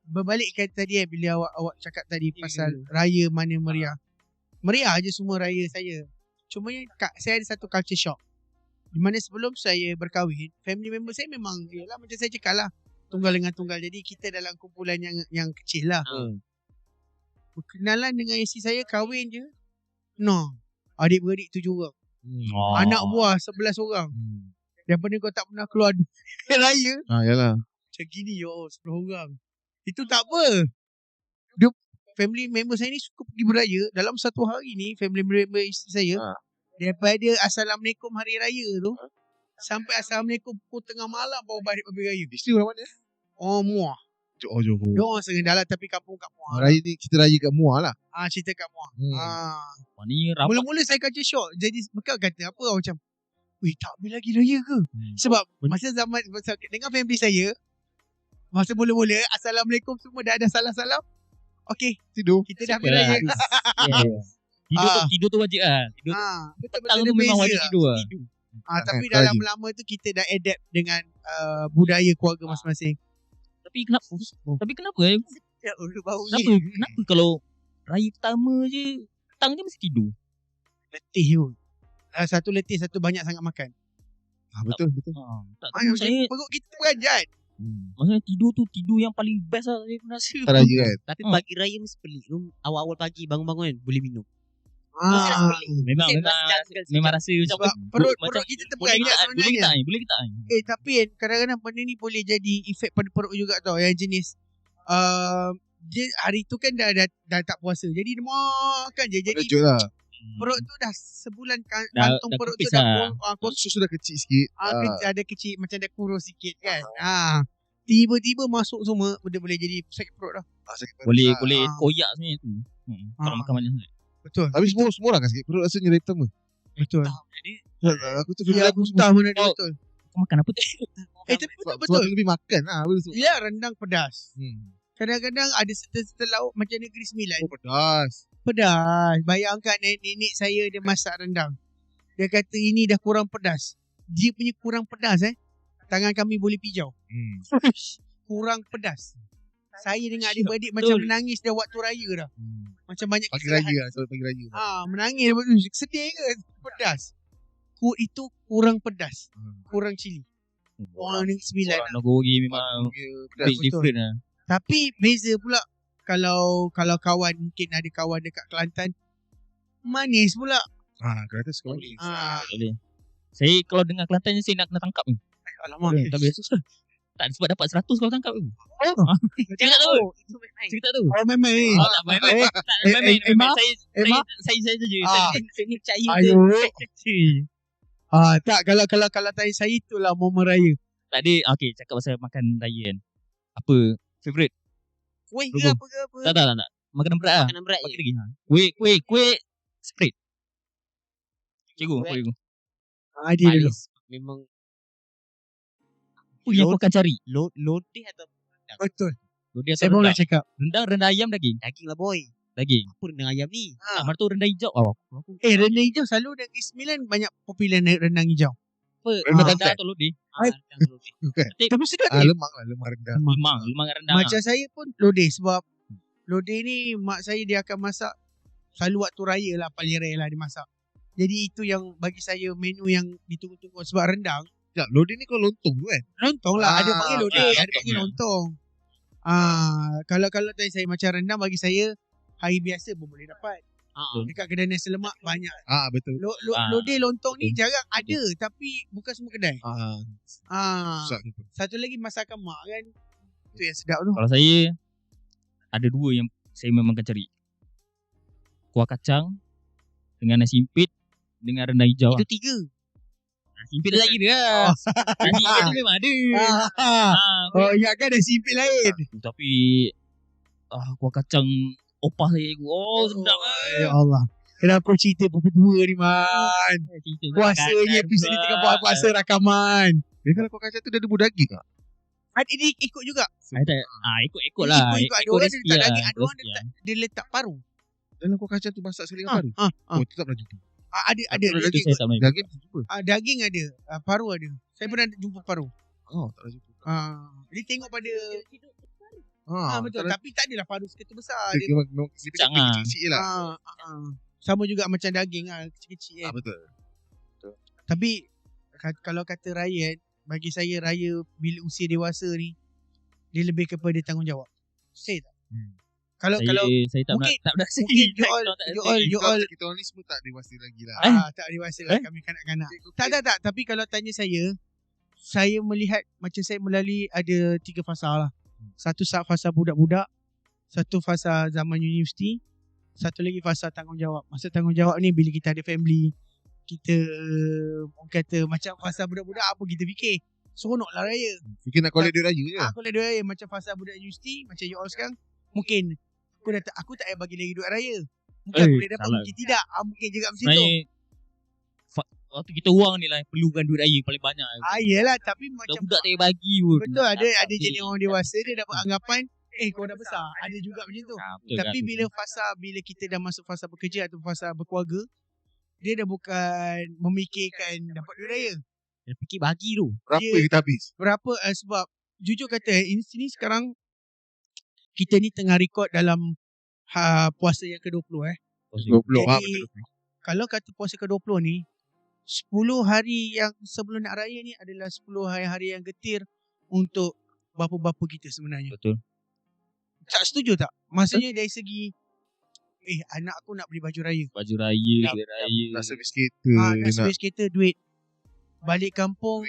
berbalik kan tadi bila awak cakap tadi pasal raya mana meriah. Meriah je semua raya saya. Cuma saya ada satu culture shock. Di mana sebelum saya berkahwin, family member saya memang yalah macam saya cakap lah, tunggal dengan tunggal. Jadi kita dalam kumpulan yang kecil lah. Berkenalan dengan isteri saya, kahwin je. Adik-beradik 7 orang. Anak buah 11 orang. Daripada kau tak pernah keluar raya. Yalah. Macam gini 10 orang. Itu tak apa. Dia, family member saya ni suka pergi beraya. Dalam satu hari ni, family member isteri saya, daripada Assalamualaikum hari raya tu, Sampai Assalamualaikum pukul tengah malam baru balik Pagi Raya. Isteri orang mana? Oh, Muar. Johor. Dia orang Serendala tapi kampung kat Muar. Raya ni kita raya kat Muar lah. Cerita kat Muar. Ni rapat. Mula-mula saya kata syok. Jadi bekal kata apa macam, weh tak habis lagi raya ke? Sebab masa zaman dengan family saya, masa mula-mula Assalamualaikum semua dah ada salam-salam. Okey, Tidur. kita dah habis raya. Tidur tu wajib lah. Tidur petang tu memang wajib tidur lah. Tapi dah lama-lama tu kita dah adapt dengan budaya keluarga masing-masing. Tapi kenapa Kenapa kalau raya pertama je petang je mesti tidur? Letih tu. Satu letih, satu banyak sangat makan. Betul. Tak tahu saya. Perut kita beranjat. Maksudnya tidur tu tidur yang paling best lah saya pernah rasa. Raya kan. Tapi pagi raya mesti pelik. Awal-awal pagi bangun-bangun kan boleh minum. Memang rasa macam perut kita terperanjat sebenarnya. Boleh tak? Tapi kadang-kadang benda ni boleh jadi efek pada perut juga tau. Yang jenis dia hari tu kan dah tak puasa. Jadi dia makan je. Jadi perut tu dah sebulan kantung perut tu dah susu dah kecil sikit. Ada kecil macam dah kurus sikit kan. Tiba-tiba masuk semua benda boleh jadi sakit perut dah. Boleh koyak sebenarnya tu. Kalau makan banyak sangat. Betul. Tapi semua orang kan sakit perut rasanya dari pertama. Betul. Aku tu aku tahu mana dia betul. Kau makan apa tu? Tapi betul. Lebih makan lah. Ya, rendang pedas. Kadang-kadang ada certain lauk macam Negeri Sembilan. Pedas. Bayangkan nenek saya dia masak rendang. Dia kata ini dah kurang pedas. Dia punya kurang pedas tangan kami boleh pijau. Kurang pedas. Saya dengan adik-beradik macam menangis dah waktu raya dah. Macam banyak pagi raya lah. Pagi raya. Menangis. Sedih ke? Pedas. Itu kurang pedas. Kurang cili. Negeri Sembilan. Nogori memang big different lah. Tapi beza pula kalau kawan, mungkin ada kawan dekat Kelantan, manis pula. Kelantan suka manis. Saya kalau dengar Kelantan saya nak kena tangkap ni. Alamak. Tak biasa. Tak sebab dapat 100 kalau tangkap tu. Saya tak tahu. Saya tak tahu. Oh memang ni. Tak main. Saya saja. Saya ni percaya je. Tak kalau tanya saya itulah momen raya. Tak ada. Okay, cakap pasal makan raya kan. Apa favorite? Kuih ke apa ke apa? Tak. Makanan berat lah. Makanan berat je. Kuih spread. Cikgu. Dia dulu. Memang apa yang kau akan cari? Lodeh atau rendang? Betul. Lodeh atau saya baru nak cakap. Rendang ayam daging? Daging lah boy. Daging. Apa rendang ayam ni? Mana tu rendang hijau? Rendang hijau selalu Negeri Sembilan banyak popular rendang hijau. Rendang atau lodeh? Tapi sedap lemang rendang. Lemang rendang. Macam saya pun lodeh sebab lodeh ni mak saya dia akan masak selalu waktu raya lah, paling rare lah dia masak. Jadi itu yang bagi saya menu yang ditunggu-tunggu sebab rendang. Lodeh ni kau lontong tu kan? Lontong lah. Ada panggil lodeh, ada panggil lontong. Kalau tanya saya macam rendang bagi saya hari biasa pun boleh dapat. Dekat kedai nasi lemak banyak. Betul. Lodeh lontong ni jarang ada tapi bukan semua kedai. Satu lagi masakan mak kan. Itu yang sedap tu. Kalau saya ada dua yang saya memang akan cari. Kuah kacang dengan nasi impit dengan rendang hijau. Itu 3. Simpit lagi dia. Nasi impit tu memang ada. Ingatkan ada simpit lain. Tapi kuah kacang opah saya. Sedap ya Allah. Kenapa cerita pukul 2 ni Man? Puasanya episod ni tengah buat puasa rakaman. Dia kalau kuah kacang tu dia ada daging tak? Ini ikut juga. Ikut lah. Ikut ada orang dia letak daging, ada orang dia letak paru. Dalam kuah kacang tu masak sekali dengan paru. Tu tak pernah jumpa. Ada daging. Daging jumpa. Daging ada, paru ada. Saya pernah jumpa paru. Tak pernah jumpa. Jadi tengok pada betul. Tak tapi tak adalah paru seketul besar. Dia kecil-kecil lah. Sama juga macam daging kecil-kecil kan. Betul. Tapi kalau kata raya, bagi saya raya bila usia dewasa ni dia lebih kepada tanggungjawab. Saya tak. Kalau saya tak nak you all kita orang ni semua tak dewasa lagi lah. Tak dewasa lah kami kanak-kanak. Tak. Tapi kalau tanya saya melihat macam saya melalui ada 3 fasa lah. Satu fasa budak-budak, satu fasa zaman universiti, satu lagi fasa tanggungjawab. Masa tanggungjawab ni bila kita ada family, kita orang kata macam fasa budak-budak apa kita fikir. Seronok lah raya. Fikir nak collect duit raya je. Aku nak duit raya macam fasa budak universiti, macam you all sekarang. Mungkin aku tak payah bagi lagi duit raya. Mungkin aku boleh dapat, salah. mungkin tidak. Mungkin juga macam tu. Sebenarnya waktu kita orang ni lah yang perlukan duit raya paling banyak. Yelah, tapi macam Budak tak payah bagi pun. betul, ada jenis orang dewasa dia dapat anggapan kau dah besar. Ada juga macam tu. Tapi bila kita dah masuk fasa bekerja atau fasa berkeluarga, dia dah bukan memikirkan dapat duit raya. Dia fikir bagi tu. Berapa kita habis? Berapa sebab jujur kata ini sekarang kita ni tengah rekod dalam puasa yang ke-20 20. Jadi, kalau kata puasa ke-20 ni 10 hari yang sebelum nak raya ni adalah 10 hari yang getir untuk bapa-bapa kita sebenarnya. Betul. Tak setuju tak? Maksudnya dari segi anak aku nak beli baju raya. Baju raya, duit raya. Nak servis kereta. Nak servis kereta, duit. Balik kampung,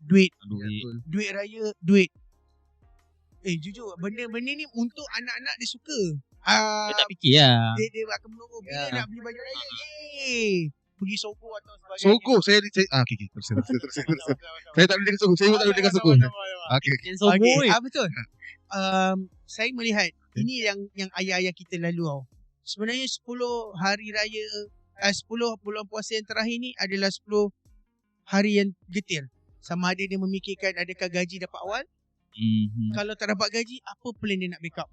duit. Duit raya, duit. Jujur, benda-benda ni untuk anak-anak dia suka. Dia tak fikir lah. Dia akan menunggu bila nak beli baju raya. Yeay. Pergi Sogo atau sebagainya. Sogo saya okey terus. Saya tak boleh dengan Sogo. Saya tak boleh dengan Sogo. Okey. Betul. Saya melihat ini yang ayah-ayah kita lalu tau. Sebenarnya 10 hari raya 10 bulan puasa yang terakhir ni adalah 10 hari yang getir. Sama ada dia memikirkan adakah gaji dapat awal. Kalau tak dapat gaji, apa plan dia nak backup?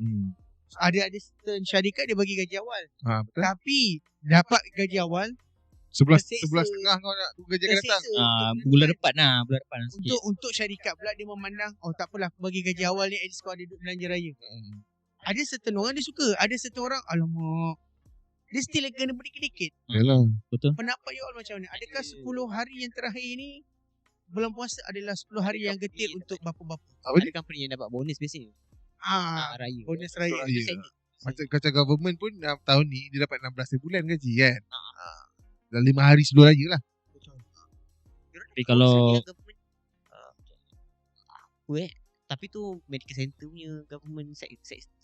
Ada certain syarikat dia bagi gaji awal. Betul. Tapi dapat gaji awal 11 setengah kau nak gaji akan datang. Bulan depan Untuk syarikat pula dia memandang tak apalah aku bagi gaji awal ni at least kau ada duit belanja raya. Ada certain orang dia suka, ada certain orang alamak dia still kena beri sedikit. Yalah, betul. Pendapat you all macam mana? Adakah 10 hari yang terakhir ni bulan puasa adalah 10 hari yang getir untuk bapa-bapa? Ada company yang dapat bonus biasanya. Raya. Bonus raya. Macam government pun tahun ni dia dapat 16 bulan gaji kan. Dalam 5 hari sebelum raya lah. Betul. Tapi kalau tapi tu medical center punya government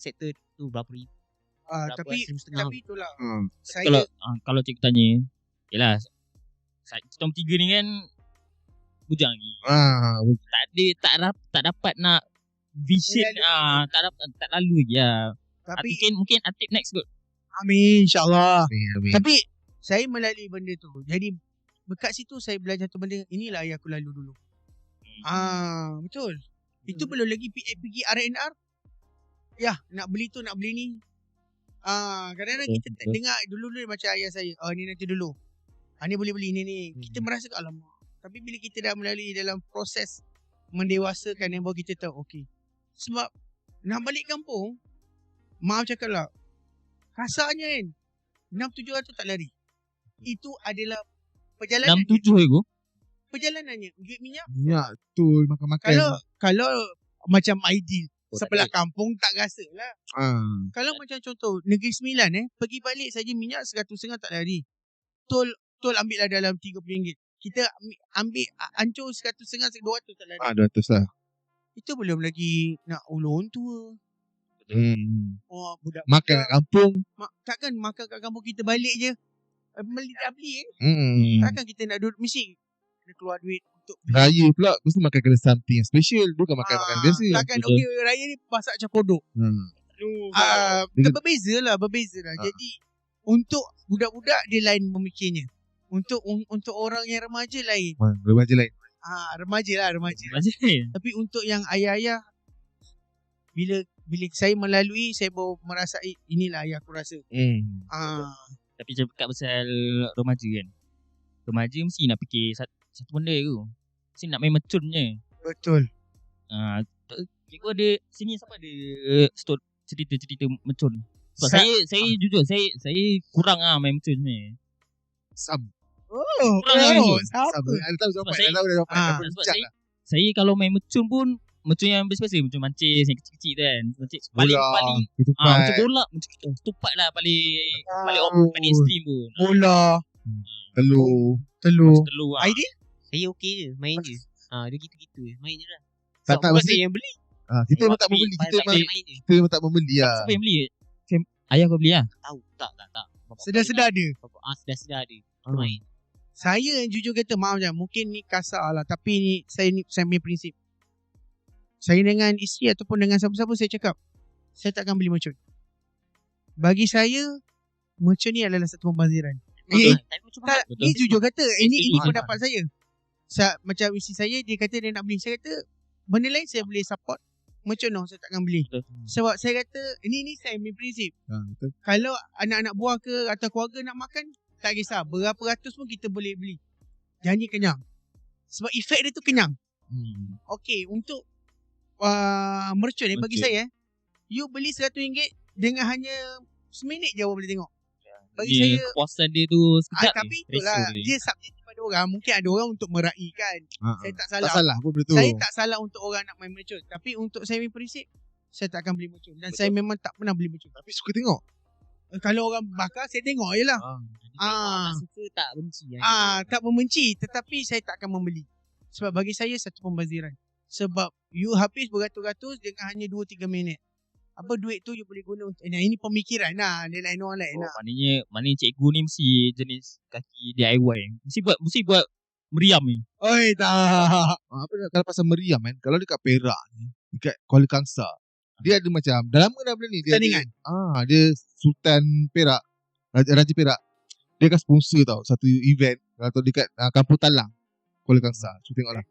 sector tu berapa ribu? Tapi itulah. Kalau cikgu tanya, yalah kita 3 ni kan bujang lagi. Tak dapat nak vision tak lalu lagi lah. Tapi mungkin Atib next kot. Amin insya-Allah. Amin. Tapi saya melalui benda tu. Jadi dekat situ saya belajar tu benda inilah yang aku lalu dulu. Betul. Itu belum lagi pergi R&R. Ya, nak beli tu, nak beli ni. Kadang-kadang kita dengar dulu macam ayah saya. Ni nanti dulu. Ni boleh beli ni. Kita merasa alamak. Tapi bila kita dah melalui dalam proses mendewasakan yang baru kita tahu, okey. Sebab nak balik kampung, maaf cakap lah, kasarnya kan, 6-700 tak lari. Itu adalah perjalanan. 6-7 ego? Perjalanannya. Duit minyak. Minyak tu makan-makan. Kalau macam ideal, sebelah kampung tak rasa lah. Kalau macam contoh Negeri Sembilan pergi balik saja minyak 150 tak lari. Tol ambil lah dalam RM30. Kita ambil hancur 150 200 tak lari. 200 lah. Itu belum lagi nak ulun tua. Budak makan kat kampung. Takkan makan kat kampung kita balik je beli. Takkan kita nak duduk mesti keluar duit untuk raya pula mesti makan kena something yang special, bukan makan biasa. Takkan raya ni masak macam kodok. Berbeza lah. Jadi untuk budak-budak dia lain memikirnya. Untuk orang yang remaja lain. Remaja lain. Remaja. Tapi untuk yang ayah-ayah, bila saya melalui, saya baru merasai inilah yang aku rasa. Tapi cakap pasal remaja kan, remaja mesti nak fikir satu benda tu, mesti nak main mecun je. Betul. Cikgu ada sini, siapa ada cerita mecun? Sebab saya jujur saya kurang main mecun ni. Saya kalau main mecun pun mecun yang biasa mecun mancis yang kecil-kecil kan. Paling macam bola, macam ketupat lah paling ekstrim pun. Bola, telur. Ideal? Saya okey je, main je. Dia gitu-gitu je, main je lah. Tak mesti yang beli. Kita memang tak membeli. Kita memang tak membeli lah. Siapa yang beli? Ayah kau beli lah? Tahu tak. Sedar-sedar ada. Sedar-sedar ada. Main. Saya yang jujur kata, maaf je, mungkin ni kasar lah, tapi ni saya punya prinsip. Saya dengan isteri ataupun dengan siapa-siapa saya cakap, saya takkan beli mercun. Bagi saya, mercun ni adalah satu pembaziran. Tak, ni jujur kata, ini pendapat saya. Macam isteri saya, dia kata dia nak beli. Saya kata, benda lain saya boleh support. Mercun saya takkan beli. Sebab saya kata, ini saya punya prinsip. Kalau anak-anak buah ke atau keluarga nak makan, tak kisah. Berapa ratus pun kita boleh beli. Janji kenyang. Sebab efek dia tu kenyang. Okey, untuk mercun bagi saya, you beli RM100 dengan hanya seminit je orang boleh tengok. Bagi saya kepuasan dia tu sekejap. Tapi itulah, dia subjektif pada orang. Mungkin ada orang untuk meraihkan. Saya tak salah. Tak salah pun betul. Saya tak salah untuk orang nak main mercun. Tapi untuk saya punya prinsip, saya tak akan beli mercun. Dan saya memang tak pernah beli mercun. Tapi suka tengok. Kalau orang bakar, saya tengok je lah. Tak suka, tak benci. Tak membenci. Tetapi saya tak akan membeli. Sebab bagi saya satu pembaziran. Sebab you habis beratus-ratus dengan hanya 2-3 minit. Apa duit tu you boleh guna untuk ini pemikiran lah. Dia lain orang lain lah. Maknanya cikgu ni mesti jenis kaki DIY. Mesti buat meriam ni. Oi tak. Kalau pasal meriam kan, kalau dekat Perak ni, dekat Kuala Kangsar, dia ada macam, dah lama dah benda ni. Tandingan. Dia Sultan Perak, Raja Perak. Dia akan sponsor tau satu event atau dekat Kampung Talang, Kuala Kangsar. So tengoklah.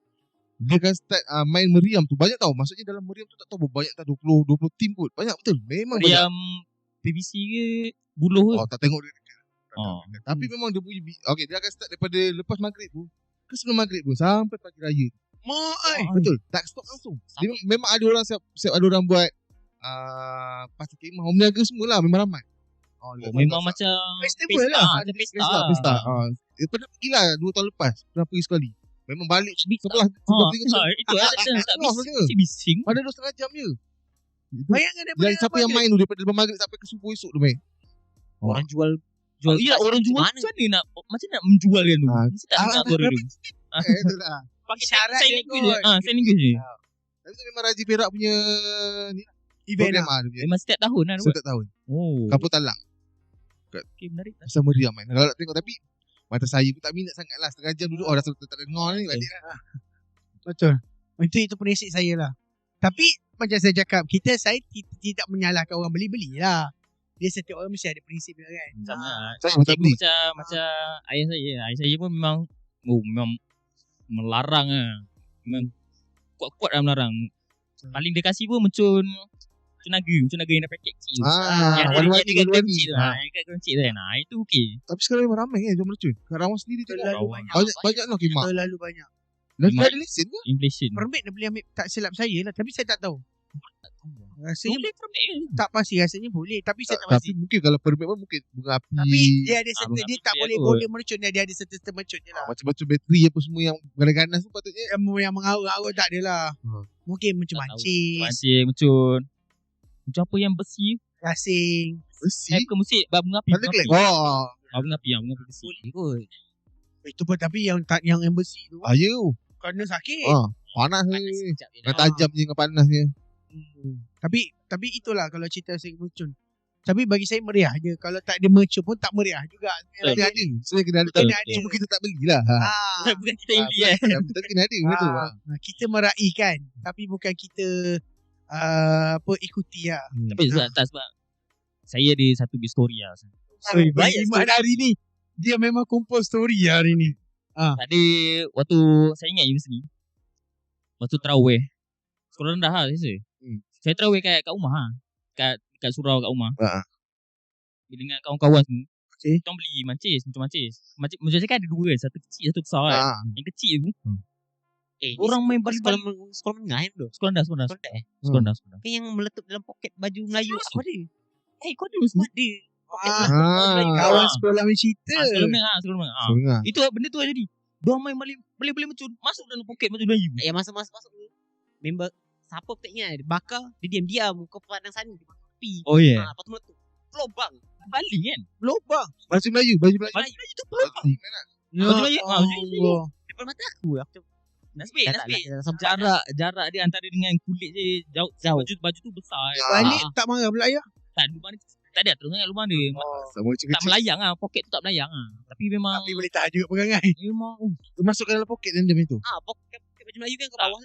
Dia akan start main meriam tu. Banyak tau. Maksudnya dalam meriam tu tak tahu banyak tak 20 tim kot. Banyak betul. Memang meriam banyak. PVC ke buluh ke? Tak tengok dia. Tapi memang dia punya okay, dia akan start daripada lepas maghrib tu ke sebelum maghrib tu sampai pagi raya. Betul. Tak stop langsung. Dia, memang ada orang siap ada orang buat pasal kemah, orang berniaga semualah, memang ramai. Memang macam festival lah. Pesta. Pernah pergi lah 2 tahun lepas. Pernah pergi sekali. Memang balik sebelah itu tak bising. Pada 2,5 jam je. Bayangkan daripada siapa yang main tu daripada lepas maghrib sampai ke subuh esok tu main. Orang jual orang jual macam mana nak menjual kan tu. Mesti tak nak suara dia. Itulah. Pakai syarat sign language je. Tapi memang Raja Perak punya ni event lah. Memang setiap tahun lah. Setiap tahun. Kampung Talang. Okay, menarik lah. Pasal meriam main. Kalau nak tengok tapi mata saya pun tak minat sangat lah. Setengah jam duduk rasa tak dengar ni balik lah. Betul. Itu prinsip saya lah. Tapi macam saya cakap, saya tidak menyalahkan orang beli-beli lah. Dia setiap orang mesti ada prinsip dia kan. Macam ayah saya. Ayah saya pun memang melarang lah. Memang kuat-kuat lah melarang. Paling dia kasih pun mercun naga yang dah paket kecil. Yang dekat kecil lah. Itu okey. Tapi sekarang memang ramai kan jual mercun. Kat Rawang sendiri tu banyak lah kemak. Terlalu banyak. Dan ada lesen ke? Inflation. Permit dia boleh ambil, tak silap saya lah. Tapi saya tak tahu. Rasanya tak pasti, rasanya boleh. Tapi saya tak pasti. Mungkin kalau permit pun mungkin bunga api. Tapi dia ada certain, dia tak boleh border mercun. Dia ada certain mercun je lah. Macam-macam bateri apa semua yang ganas-ganas tu patutnya. Yang mengarut-arut tak ada lah. Mungkin macam mancing. Mercun apa yang besi? Gasing. Besi? Mesti bunga api. Bunga api besi. Itu pun tapi yang besi tu. Ayo. Kena sakit. Panas ni. Tajam je dengan panasnya. Tapi itulah kalau cerita saya mercun. Tapi bagi saya meriah je. Kalau tak ada mercun pun tak meriah juga. Sebenarnya kena ada. Cuma kita tak belilah. Bukan kita yang beli Tapi kena ada. Betul. Kita meraihkan. Tapi bukan kita ikuti lah. Tapi sebab saya ada satu big story lah. Baik Iman hari ni dia memang kumpul story hari ni. Tadi waktu saya ingat universiti, waktu tarawih sekolah rendah lah saya tarawih kat rumah lah, kat surau kat rumah. Dengan kawan-kawan semua. Kita beli mancis. Mancis saya kan ada 2 kan, satu kecil satu besar kan. Yang kecil tu orang main balik-balik sekolah menengah tu. Sekolah rendah. Kan yang meletup dalam poket baju Melayu. Kau ada semua ada. Kawan sekolah main cerita. Sekolah menengah. Itu benda tu jadi. Diorang main balik-balik mercun masuk dalam poket baju Melayu. Masuk member siapa tak ingat bakar dia diam-diam kau pandang sana dia masuk tepi. Lepas tu meletup. Lobang. Balik kan? Lobang. Baju Melayu tu lobang. Baju Melayu. Depan mata aku. Nasib. Jarak dia antara dengan kulit je jauh. Baju tu besar. Balik tak marah pula ayah. Tak, dulu mana Tak ada terus kat rumah dia. Sama Tak kecil-kecil. melayang lah. Poket tu tak melayang lah. Tapi memang Tapi boleh tahan juga pegangan. memang Masuk ke dalam poket tandem itu. Poket baju Melayu kan kat bawah.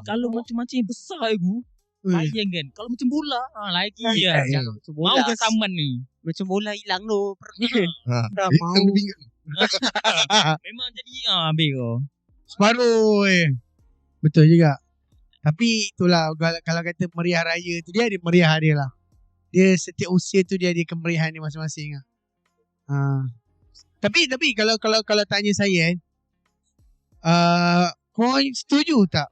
kalau macam-macam besar aku. Bayang kan. Kalau macam bola lagi Ya, ya. Mau ke saman ni. Macam bola hilang tu. Tak mau. Memang jadi habis kau. Separuh Betul juga. Tapi itulah kalau kata meriah raya tu dia ada meriah dia lah. Dia setiap usia tu dia ada kemeriahan dia masing-masing lah. Tapi kalau tanya saya kau setuju tak?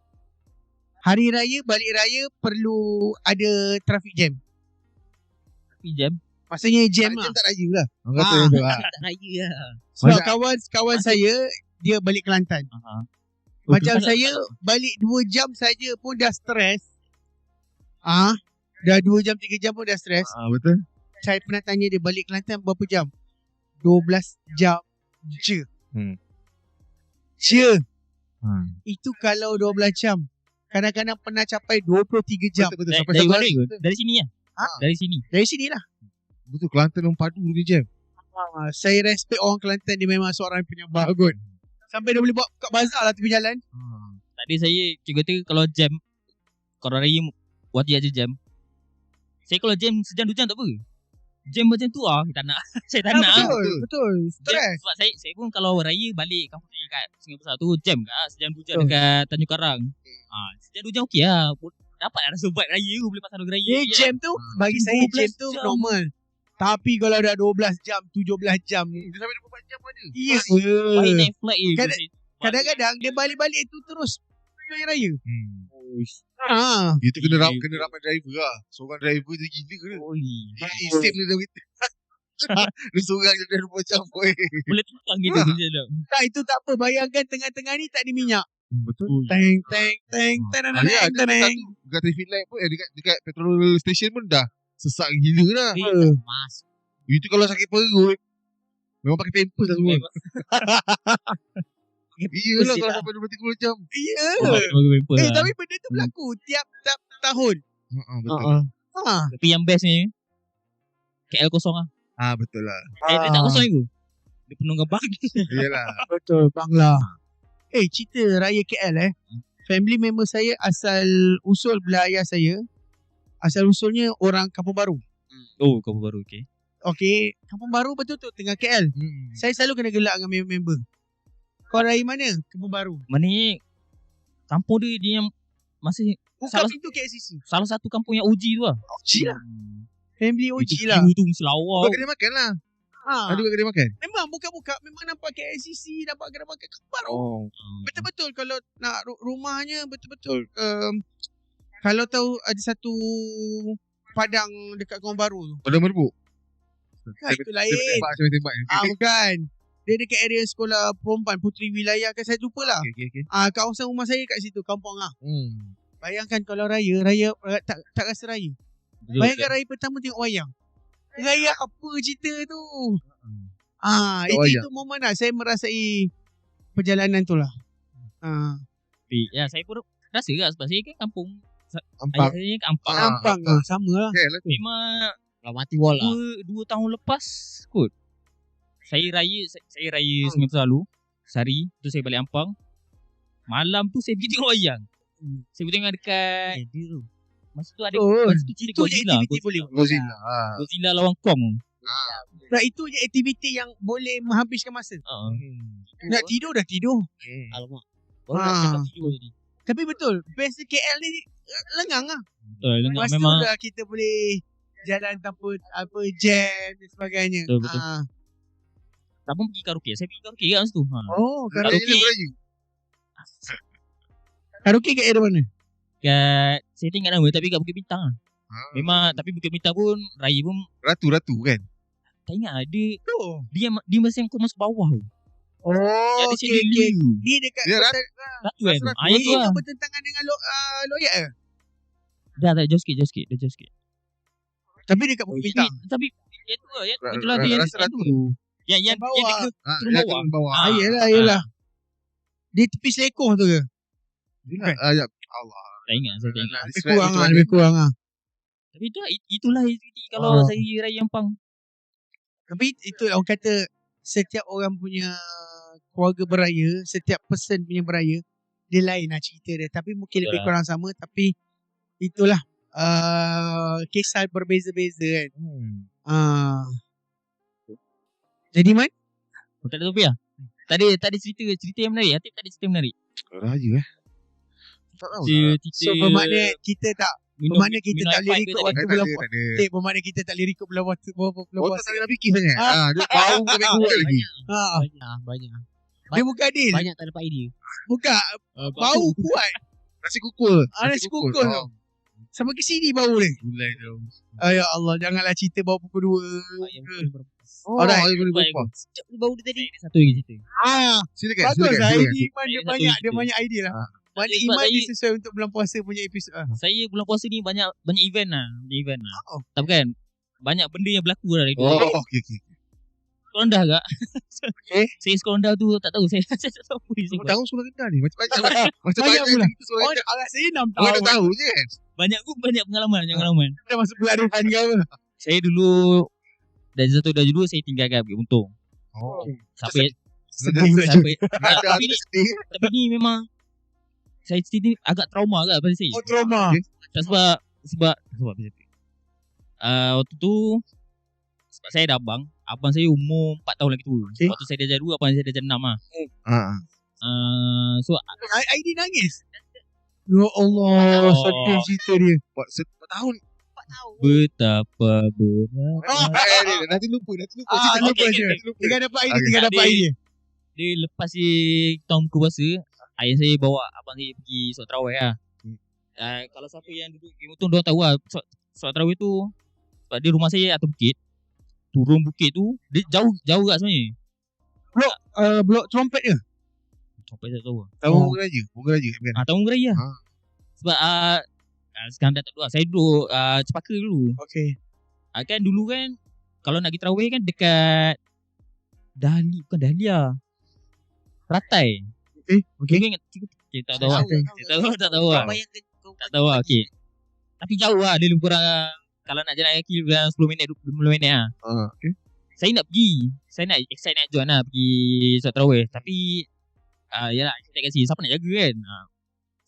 Hari raya, balik raya perlu ada traffic jam. Tapi jam. Maksudnya jam lah. Tak raya lah. Orang kata macam tu lah. Tak raya lah. Sebab kawan saya dia balik Kelantan. Macam saya balik 2 jam saja pun dah stres. Dah 2 jam 3 jam pun dah stres. Betul. Saya pernah tanya dia balik Kelantan berapa jam? 12 jam je. Je. Itu kalau 12 jam. Kadang-kadang pernah capai 23 jam. Betul. Dari mana tu? Dari sini lah. Dari sini. Dari sinilah. Betul. Kelantan orang padu dia jam. Saya respect orang Kelantan. Dia memang seorang penyambah kot. Sampai dia boleh buat kat bazar lah tepi jalan. Tadi saya cikgu kata kalau jam, kalau raya wajib aja jam. Saya kalau jam sejam 2 jam tak apa. Jam macam tu tak nak. Saya tak nak. Betul. Stres. Sebab saya pun kalau raya balik kampung saya kat Sungai Besar tu jam kan. Sejam 2 jam dekat Tanjung Karang. Sejam 2 jam okey lah. Dapat lah rasa vibe raya tu boleh pasal raya. Jam tu bagi saya jam tu normal. Tapi kalau dah 12 jam, 17 jam ni. Dia sampai 24 jam ada. Ya. Balik naik flight je. Kadang-kadang dia balik-balik tu terus raya raya. Itu kena ramai driver lah. Seorang driver je gila ke. Isim dia dah begitu. Dia seorang je dah 24 jam. Boleh tukang gitu je dah. Tak, itu tak apa. Bayangkan tengah-tengah ni tak ada minyak. Betul. Teng. Dekat traffic light pun dekat petrol station pun dah sesak gila dah. Mas. Itu kalau sakit perut memang pakai pampers lah semua. Iyalah kalau sampai 23 jam. Ya. Tapi Tapi benda tu berlaku tiap tahun. Betul. Tapi yang best ni KL kosong lah. Betul lah. Dia tak kosong tu. Dia penuh gebak. Iyalah. Betul, Bangla. Cerita raya KL family member saya asal usul belah ayah saya. Asal usulnya orang Kampung Baru. Oh, Kampung Baru, okey. Okey, Kampung Baru betul-betul tengah KL. Saya selalu kena gelak dengan member-member. Kau raya mana? Kampung Baru. Mana ni kampung dia yang masih Buka pintu KLCC. salah satu kampung yang OG tu lah. OG lah. Family OG Itu lah. view tu selawar. Buat kedai makan lah. Ada juga kedai makan. Memang buka-buka. Memang nampak KLCC. Nampak kedai makan Kampung Baru. Betul-betul kalau nak rumahnya betul-betul. Kalau tahu ada satu padang dekat Kampung Baru tu. Padang Merbuk. Itu lain. Saya tembak. Bukan. Dia dekat area sekolah perempuan Puteri Wilayah kan, saya lupa lah. Okay. Kawasan rumah saya kat situ, kampung lah. Bayangkan kalau raya tak rasa raya. Bayangkan raya pertama tengok wayang. Raya apa cerita tu? Itu momen lah. Saya merasai perjalanan tu lah. Ya, saya pun rasa lah sebab saya kan kampung. Ampang. Ayah saya kan Ampang. Ampang lah. Sama lah. Memang Kalau mati wall lah. 2 tahun lepas kot. Saya raya Sungai Besar lalu. Sehari tu saya balik Ampang. Malam tu saya pergi tengok wayang. Saya pergi tengok dekat masa tu ada masa tu cerita Godzilla lawan Kong. Nah, itu je aktiviti yang boleh menghabiskan masa. Nak tidur dah tidur. Alamak. Baru nak cakap tidur tadi. Tapi betul, best KL ni lengang lah. Lengang Lepas memang. tu dah kita boleh jalan tanpa jam dan sebagainya. Betul. Tak pun pergi karaoke. Saya pergi karaoke kat situ. Karaoke kat area mana? Saya tak ingat nama tapi kat Bukit Bintang lah. Memang tapi Bukit Bintang pun raya pun Ratu kan. tak ingat lah. Dia masih yang kau masuk bawah tu. Okay. Dia dekat Ratu kan. Ayat tu lah. Itu bertentangan dengan loyak ke? Dah jauh sikit. Tapi dekat Bukit Bintang. Tapi itulah dia Ratu tu. Yang bawah. turun bawah. Yelah. Dia tepi selekoh tu ke? Allah. Tak ingat saya tak ingat. Lebih kurang lah. Tapi itulah aktiviti kalau saya raya Ampang. Tapi itu orang kata setiap orang punya keluarga beraya, setiap person punya beraya, dia lain lah cerita dia. Tapi mungkin lebih kurang sama. Tapi itulah kisah berbeza-beza kan. Jadi Man? Tak ada topi lah. Tadi cerita yang menarik. Atif tadi cerita menarik. Raya tak tahu So bermakna kita tak bermakna kita tak boleh rekod waktu bulan puasa. Bermakna kita tak boleh rekod bulan puasa. Otak tak nak fikir sangat. Dia bau sampai kuat lagi. Banyak. Dia bukan Adil. Banyak tak dapat idea. Bukan. Bau kuat. Nasi kukur. Nasi kukur tau. Sampai ke sini bau dia. Mulai tau. Ya Allah, janganlah cerita bau pukul 2. Alright, Sekejap bau dia tadi. Satu lagi cerita. Silakan. Bagus lah. Iman Silakan. dia banyak idea lah. Mana Iman dia sesuai untuk bulan puasa punya episod. Saya bulan puasa ni banyak event lah. Tapi kan banyak benda yang berlaku lah. Okay. Sekolah rendah agak. Okay. Saya sekolah rendah tu tak tahu. Saya tak tahu apa yang saya Kau buat. tahu sekolah rendah ni? Macam Banyak pula. sekolah rendah. Agak saya 6 Kau tahun. dah tahu je kan? Banyak pengalaman. Dah masuk pelarian ke apa? Saya dulu dari satu dah dulu saya tinggal kat Bukit Buntong. Sampai tapi ni memang saya cerita ni agak trauma agak pada saya. Trauma. Sebab waktu tu sebab saya ada abang saya umur 4 tahun lagi tua. Waktu saya darjah 2, abang saya darjah 6 lah. So ID nangis. Ya Allah, sedih cerita dia. 4 tahun. Betapa berat. Nanti lupa. Lupa je. Tinggal dapat idea. Dia lepas tahun buka puasa, ayah saya bawa abang saya pergi solat tarawih lah. Kalau siapa yang duduk di Mutung, diorang tahu lah solat tarawih tu. Sebab dia rumah saya atas bukit. Turun bukit tu, dia jauh kat sebenarnya. Blok trompet ke? Trompet saya tahu. Tahun Raya. Tahun Raya. Sebab sekarang dah tak duduk lah. Saya duduk Cepaka dulu. Okay. Kan dulu kan kalau nak pergi tarawih kan dekat bukan Dahlia, Ratai. Okay. Tak tahu lah. Tak tahu lah. Okay. Tapi jauh lah. Dia lebih kurang kalau nak jalan kaki lebih kurang 10 minit 20 minit lah. Okay. Saya nak pergi. Saya nak join lah pergi solat tarawih. Tapi yalah, saya tak kasi siapa nak jaga kan.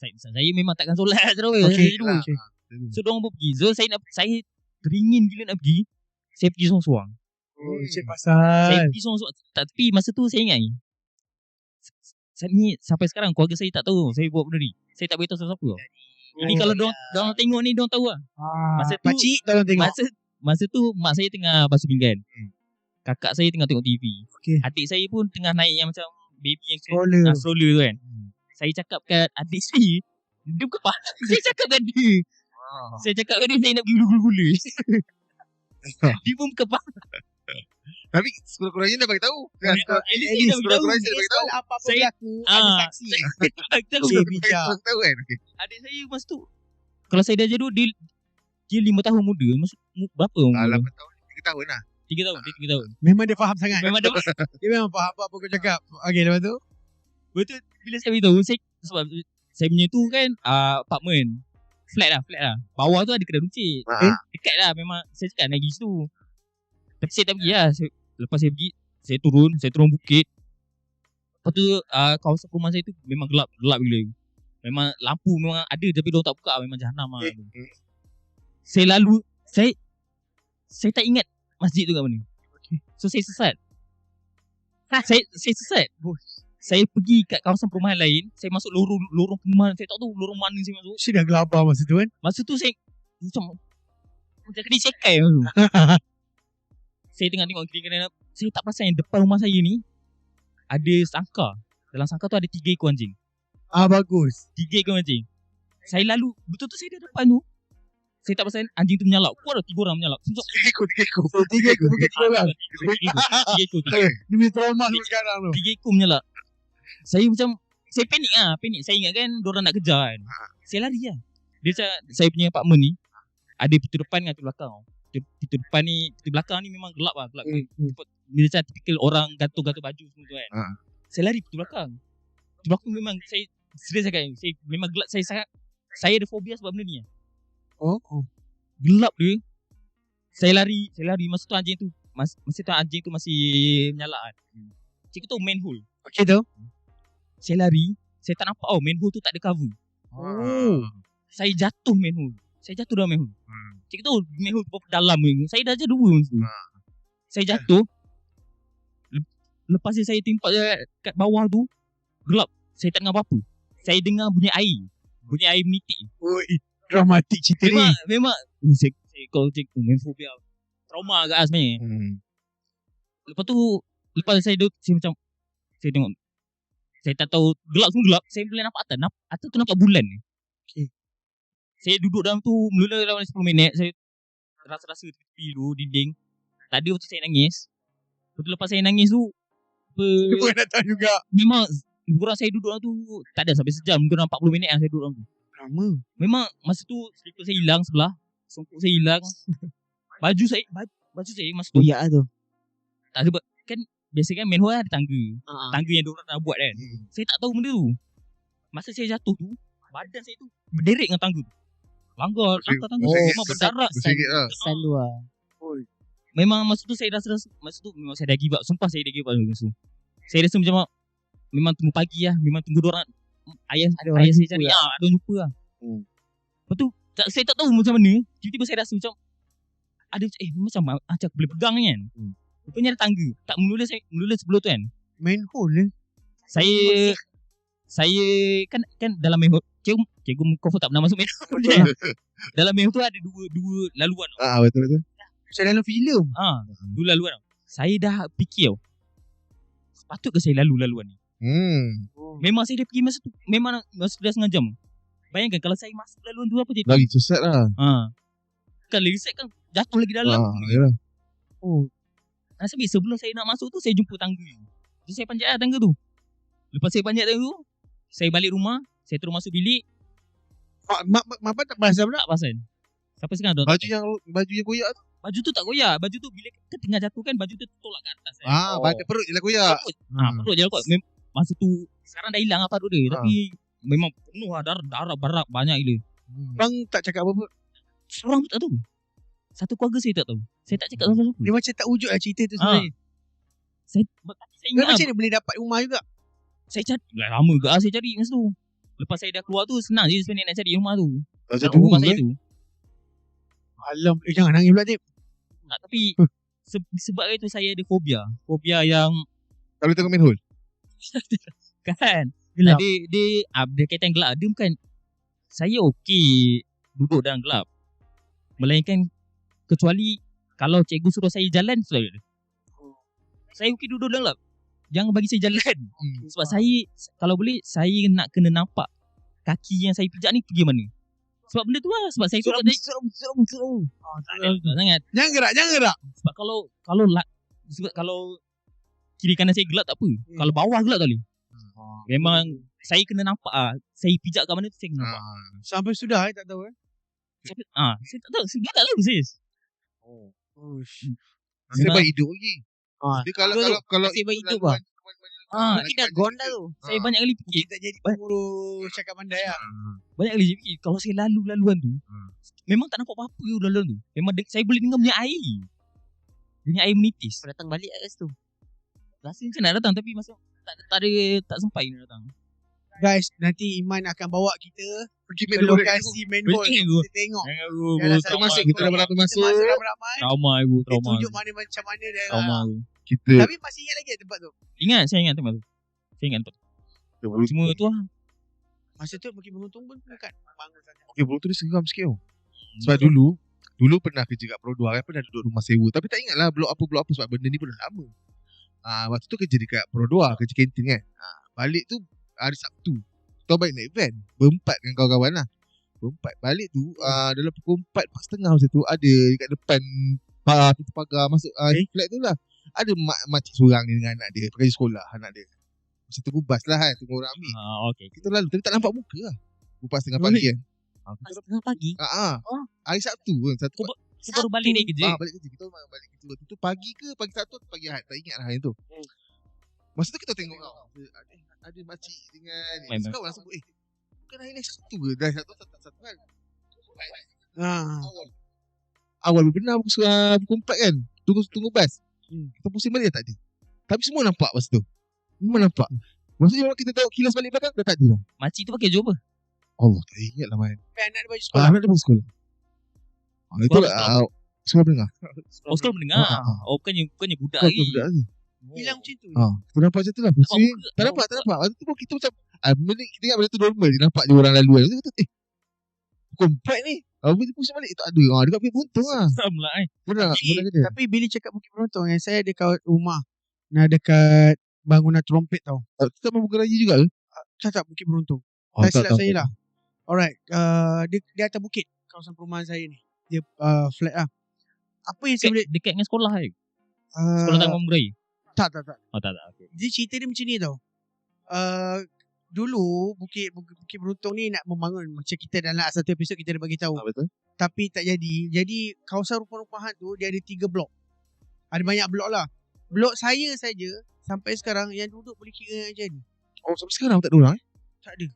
Saya memang takkan solat tarawih. Okay. So diorang pun pergi. So saya teringin gila nak pergi. Saya pergi seorang-seorang. Cik pasal. Saya pergi seorang-seorang. Tapi masa tu saya ingat saya ni sampai sekarang keluarga saya tak tahu saya buat benda ni. Saya tak beritahu siapa-siapa. Jadi kalau diorang tengok ni diorang tahu lah. Masa tu pakcik tolong tengok. Masa tu mak saya tengah basuh pinggan. Kakak saya tengah tengok TV. Okay. Adik saya pun tengah naik yang macam baby yang stroller tu kan. Saya cakap kat adik saya, dia bukan faham. Saya cakap kat dia. Saya cakap kat dia saya nak pergi gula-gula. Dia pun bukan faham. Tapi sekurang-kurangnya dah bagi tahu. At least Sekurang-kurangnya dah bagi tahu. Apa-apa berlaku ada saksi. Saya bijak. Tahu kan? Adik saya masa tu kalau saya dah jadi dia 5 tahun muda. Maksud berapa umur? 8 tahun, 3 tahun lah. 3 tahun. Memang dia faham sangat. Memang dia Dia memang faham apa kau cakap. Okay, lepas tu betul bila saya beritahu sebab saya punya tu kan apartment. Flat lah. Bawah tu ada kedai runcit. Dekat lah memang saya cakap nak pergi situ. Tapi saya tak pergi lah. Lepas saya pergi, saya turun bukit. Lepas tu kawasan rumah saya tu memang gelap gila. Memang lampu memang ada tapi diorang tak buka, memang jahanam lah. Saya lalu, saya tak ingat masjid tu kat mana. So saya sesat. Saya sesat. Saya pergi kat kawasan perumahan lain, saya masuk lorong perumahan, saya tak tahu lorong mana saya masuk. Saya dah gelabah masa tu kan. Masa tu saya macam kena cekai masa tu. Saya tengah tengok kiri-kiri, saya tak perasan yang depan rumah saya ni ada sangkar. Dalam sangkar tu ada 3 ekor anjing. Bagus. 3 ekor anjing. Saya lalu, betul tu saya dah depan tu. Saya tak perasan anjing tu menyalak. Kuat dah 3 orang menyalak. 3 ekor. 3 ekor bukan 3 orang. 3 ekor. Dia trauma sekarang tu. 3 ekor menyalak. Saya macam, saya panik. Saya ingat kan diorang nak kejar kan. Saya lari lah. Dia macam, saya punya apartment ni ada pintu depan dengan pintu belakang. Pintu depan ni, pintu belakang ni memang gelap lah. Dia macam tipikal orang gantung-gantung baju semua tu kan. Saya lari pintu belakang. Pintu belakang memang saya serius cakap, saya memang gelap. Saya ada fobia sebab benda ni. Gelap dia. Saya lari masa tu anjing tu masih menyala kan. Cikgu tu manhole. Okey tu. Saya lari, saya tak nampak manhole tu tak ada cover. Saya jatuh manhole. Saya jatuh dalam manhole. Cikgu tu manhole tu berapa dalam ni. Saya dah je 2 masa tu. Saya jatuh. Lepas saya timpak kat bawah tu, gelap. Saya tak dengar apa-apa. Saya dengar bunyi air. Bunyi air menitik. Oi, dramatik cerita ni. Memang saya kalau cikgu main fobia. Trauma agak sebenarnya. Lepas saya duduk, saya tengok. Saya tak tahu, gelap. Saya boleh nampak atas tu nampak bulan ni. Okay. Saya duduk dalam tu, mula dalam 10 minit. Saya rasa-rasa tepi dulu, dinding. Tadi waktu saya nangis. Betul lepas saya nangis tu, Bukan datang juga. memang kurang saya duduk dalam tu, tak ada sampai sejam. Mungkin 40 minit yang saya duduk dalam tu. Lama. Memang masa tu, seliput saya hilang sebelah. Songkok saya hilang. Baju saya masa tu. Ya tu. Tak ada, kan biasa kan manhole ada tangga. Tangga yang diorang nak buat kan. Saya tak tahu benda tu. Masa saya jatuh tu, badan saya tu berderet dengan tangga tu. Langgar tangga. Memang berdarah. Selalu lah. Memang masa tu saya rasa masa tu memang saya dah give up. Sumpah saya dah give up masa tu. Saya rasa macam memang tunggu pagi lah. Memang tunggu diorang ayah saya cari ada orang jumpa lah. Lepas tu saya tak tahu macam mana. Tiba-tiba saya rasa macam ada macam aku boleh pegang ni kan. Rupanya ada tangga. Tak mula sebelum tu kan. Manhole Saya kan dalam manhole. Cikgu confirm tak pernah masuk manhole je. Dalam manhole tu ada dua laluan. Betul. Macam dalam filem. Dua laluan. Saya dah fikir tau. Sepatut ke saya lalu laluan ni? Memang saya dah pergi masa tu. Memang masa dah setengah jam. Bayangkan kalau saya masuk laluan tu apa jadi? Lagi sesat lah. Kan lagi set kan jatuh lagi dalam. Yalah. Sebelum saya nak masuk tu saya jumpa tangga. Jadi saya panjat lah tangga tu. Lepas saya panjat tangga tu, saya balik rumah, saya terus masuk bilik. Mak tak perasan pula. Tak perasan. Sampai sekarang Baju yang koyak tu. Baju tu tak koyak. Baju tu bila kan tengah jatuh kan, baju tu tolak ke atas. Badan perut je lah koyak. Perut je lah kot. Masa tu sekarang dah hilang apa tu dia. Tapi memang penuh lah darah barak banyak gila. Bang tak cakap apa-apa. Seorang pun tak tahu. Satu keluarga saya tak tahu. Saya tak cakap apa-apa. Dia macam tak wujud lah cerita tu sebenarnya. Saya ingat macam mana boleh dapat rumah juga? Saya cari lama juga saya cari masa tu. Lepas saya dah keluar tu senang je sebenarnya nak cari rumah tu. Rumah saya tu. Alam, jangan nangis pula Tip. Tapi sebab itu saya ada fobia. Fobia yang kalau tengok manhole. Kan gelap. Dia kaitan gelap. Dia bukan saya okey duduk dalam gelap. Melainkan kecuali kalau cikgu suruh saya jalan saya okey duduk dalam gelap. Jangan bagi saya jalan. Sebab saya kalau boleh saya nak kena nampak kaki yang saya pijak ni pergi mana. Sebab benda tu lah. Sebab saya suruh sangat. Jangan gerak. Sebab kalau kiri kanan saya gelap tak apa. Kalau bawah gelap tak boleh. Memang saya kena nampak saya pijak kat mana tu saya kena nampak. Sampai sudah tak tahu saya tak tahu. Saya tak tahu sis. Saya baik hidup lagi. Dia kalau saya baik hidup lah. Ini dah gone dah tu. Saya banyak kali fikir. Kita jadi pengurus cakap pandai lah. Banyak kali saya fikir kalau saya laluan tu memang tak nampak apa-apa laluan tu. Memang saya boleh dengar bunyi air. Bunyi air menitis. Datang balik kat situ. Rasa macam nak datang tapi masa tak sempat nak datang. Guys, nanti Iman akan bawa kita pergi ke lokasi manhole. Kita tengok. Kita masuk ramai-ramai. Trauma aku. Tunjuk macam mana dia. Kita. Tapi masih ingat lagi tempat tu? Saya ingat tempat tu. Semua tu lah. Masa tu pergi menguntung pun bukan bangun sangat. Okay, belum tu dia seram sikit tau. Sebab dulu pernah kerja kat Pro 2 kan, pernah duduk rumah sewa. Tapi tak ingat lah blok apa sebab benda ni pun dah lama. Waktu tu kerja dekat Pro 2, kerja kantin kan. Balik tu hari Sabtu. Kita balik naik van. Berempat dengan kawan-kawan lah. Berempat. Balik tu dalam pukul 4:30 macam tu ada dekat depan pintu pagar masuk flat tu lah. Ada makcik seorang ni dengan anak dia, pergi sekolah anak dia. Masa tunggu bas lah kan, tunggu orang ambil. Okay. Kita lalu tapi tak nampak muka lah. Pukul 4:30 pagi kan. Setengah pagi? Hari Sabtu pun. Baru balik dari kerja. Balik kerja. Kita balik kerja. Waktu tu pagi ke pagi Sabtu atau pagi Ahad. Tak ingat lah hari tu. Masa tu kita tengok ada makcik dengan sekarang langsung bukan hari ni Sabtu ke? Dah Sabtu kan. awal benar pukul 4 kan. Tunggu bas. Kita pusing balik tak ada. Tapi semua nampak masa tu. Semua nampak. Maksudnya kalau kita tengok kilas balik belakang dah tak ada dah. Makcik tu pakai baju apa? Allah tak ingat lah man. Sampai anak dia baju sekolah. Anak dia pun sekolah. Itu lah sekolah menengah. Oh, sekolah mendengar. Oh, bukannya budak Kau lagi. budak lagi. Hilang macam tu. Kita nampak macam tu lah. Pusing. Tak nampak. Waktu tu pun kita macam kita ingat benda tu normal. Dia nampak je orang lalu kan. Kita kata pukul 4 ni. Bila pusing balik tak ada. Dekat Bukit Beruntung lah. Sama lah Benar kata. Tapi bila cakap Bukit Beruntung saya ada kat rumah. Nah dekat bangunan trompet tau. Kita mahu buka raya juga ke? Cakap Bukit Beruntung. Tak silap saya lah. Alright. Dia atas bukit. Kawasan perumahan saya ni. Dia flat lah. Apa yang saya boleh. Dekat dengan sekolah ke? Sekolah Taman Beraya? Tak. Oh tak. Okay. Dia cerita dia macam ni tau. Dulu Bukit Beruntung ni nak membangun. Macam kita dalam satu episod kita dah bagi tahu. Betul. Tapi tak jadi. Jadi kawasan rumahan tu dia ada 3 blok. Ada banyak blok lah. Blok saya saja sampai sekarang yang duduk boleh kira macam ni. Oh sampai sekarang tak ada orang Tak ada.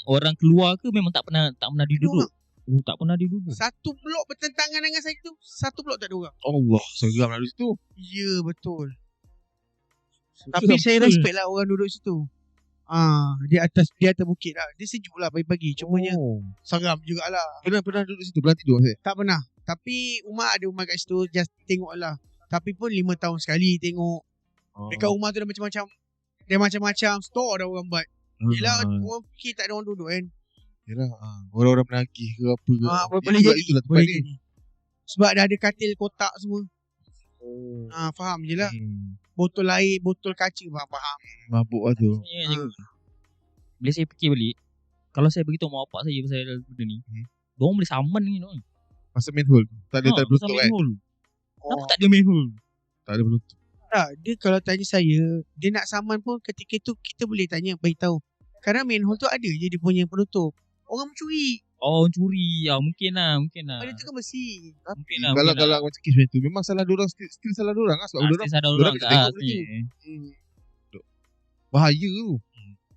Orang keluar ke memang tak pernah diduduk? Oh, tak pernah diduduk. Satu blok bertentangan dengan saya tu, satu blok tak ada orang. Allah, seram lah di situ. Ya, betul. Tapi saya respect lah orang duduk situ. Di atas bukit lah. Dia sejuk lah pagi-pagi. Cumanya seram jugalah. Pernah duduk situ, pernah tidur saya? Tak pernah. Tapi ada rumah kat situ, just tengok lah. Tapi pun 5 tahun sekali tengok. Dekat rumah tu dah macam-macam store dah orang buat. Yelah, orang fikir tak ada orang duduk kan. Yelah, orang-orang menagih ke apa ke. Boleh jadi. Itulah tempat Boleh ni. jadi. Sebab dah ada katil kotak semua. Faham je lah. Botol air, botol kaca, faham. Mabuk lah tu. Bila saya fikir balik, kalau saya beritahu mak bapak saya pasal benda ni, diorang boleh saman ni. Masa main hole tu. Tak ada belutuk kan? Kenapa tak ada main hole? Tak ada belutuk. Tak, dia kalau tanya saya, dia nak saman pun ketika tu kita boleh tanya, beritahu. Kerana manhole tu ada je dia punya penutup. Orang mencuri. Oh, curi. Mungkin lah. Benda tu kan bersih. Mungkin Kalau macam kes macam tu, memang salah dorang, still salah dorang lah. Sebab dorang kita tengok benda tu. Bahaya tu.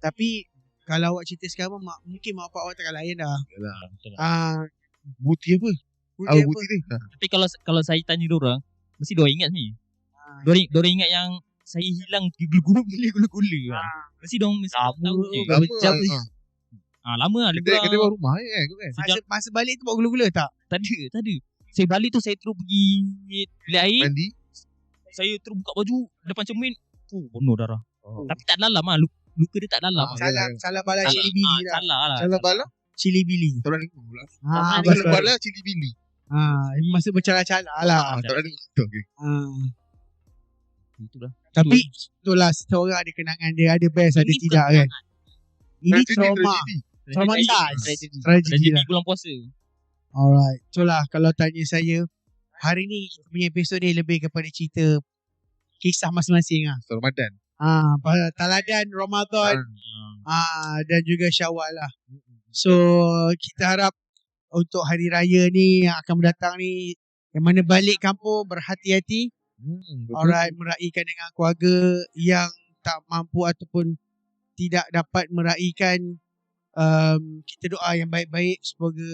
Tapi kalau awak cerita sekarang, mungkin mak bapak awak takkan layan dah. Yalah. Bukti apa? Bukti ni. Tapi kalau saya tanya dorang, mesti dorang ingat ni. Dorang ingat yang saya hilang gula-gula. Mesti dorang tahu je. Lama lah. Kedai bawah rumah kan? Masa balik tu bawa gula-gula tak? Tak ada. Saya balik tu saya terus pergi bilik air. Mandi. Saya terus buka baju depan cermin. Penuh darah. Tapi tak dalam lah. Luka dia tak dalam. Salah bala cili bili lah. Salah lah. Salah bala? Cili bili. Tak ada lingkup pula. Salah bala cili bili. Masa bercala-cala lah. Tak ada lingkup. Itulah. Tapi itulah setiap orang ada kenangan dia. Ada best, ada tidak kan. Ini trauma. Tragedi lah. Bulan puasa. Alright. Itulah kalau tanya saya, hari ni kita punya episod ni lebih kepada cerita kisah masing-masing lah. Ramadan. Taladan Ramadan. Dan juga Syawal lah. So kita harap untuk hari raya ni yang akan mendatang ni, yang mana balik kampung berhati-hati. Alright, meraihkan dengan keluarga yang tak mampu ataupun tidak dapat meraihkan. Kita doa yang baik-baik, semoga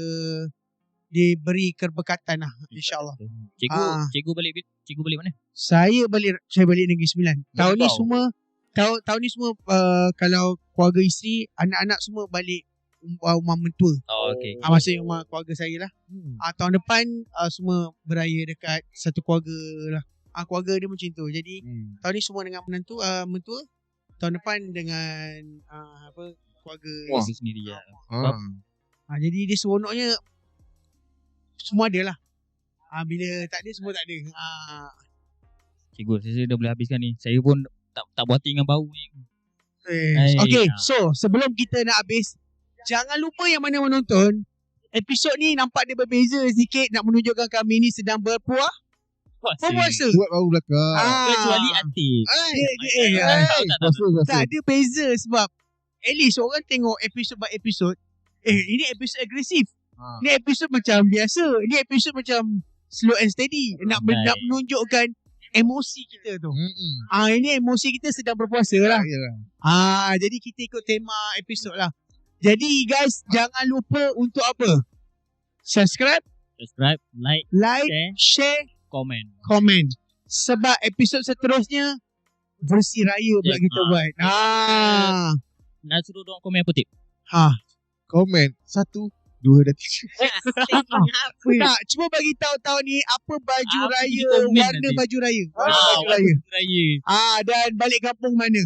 diberi keberkatan lah, insyaAllah. Cikgu balik mana? Saya balik Negeri Sembilan. Tahun ni semua kalau keluarga isteri, anak-anak semua balik rumah mentua. Okay. Maksudnya rumah keluarga saya lah. Tahun depan semua beraya dekat satu keluarga lah. Keluarga dia macam tu. Jadi tahun ni semua dengan mentua. Tahun depan dengan keluarga sendiri lah. Jadi dia seronoknya semua ada lah. Bila tak ada, semua tak ada. Cikgu, saya dah boleh habiskan ni. Saya pun tak buat dengan bau ni. Okay, so sebelum kita nak habis, jangan lupa yang mana menonton, episod ni nampak dia berbeza sikit, nak menunjukkan kami ni sedang berpuasa. Buat bau belakang. Kecuali aktif. Tak ada beza sebab at least orang tengok episod by episod. Ini episod agresif. Ini episod macam biasa. Ini episod macam slow and steady. Nak menunjukkan emosi kita tu. Ini emosi kita sedang berpuasa lah. Jadi kita ikut tema episod lah. Jadi guys, jangan lupa untuk apa? Subscribe, Subscribe, like, share, komen. Sebab episod seterusnya versi raya pula kita buat. Nak suruh dorang komen apa tip? Komen 1, 2 dan 3. Tak, cuba bagi tahu tahun ni apa baju raya, komen warna nanti. baju raya. Baju raya. Dan balik kampung mana?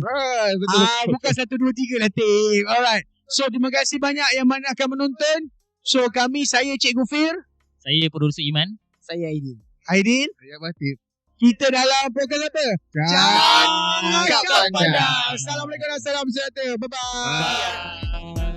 Betul. Bukan 1, 2, 3 lah Tim. Alright. So terima kasih banyak yang mana akan menonton. So saya Cikgu Fir. Saya produser Iman. Saya Aidin. Saya Batik. Kita dalam podcast apa? Cakap Cakap Pandang. Pandang. Assalamualaikum dan salam sejahtera. Bye-bye. Bye.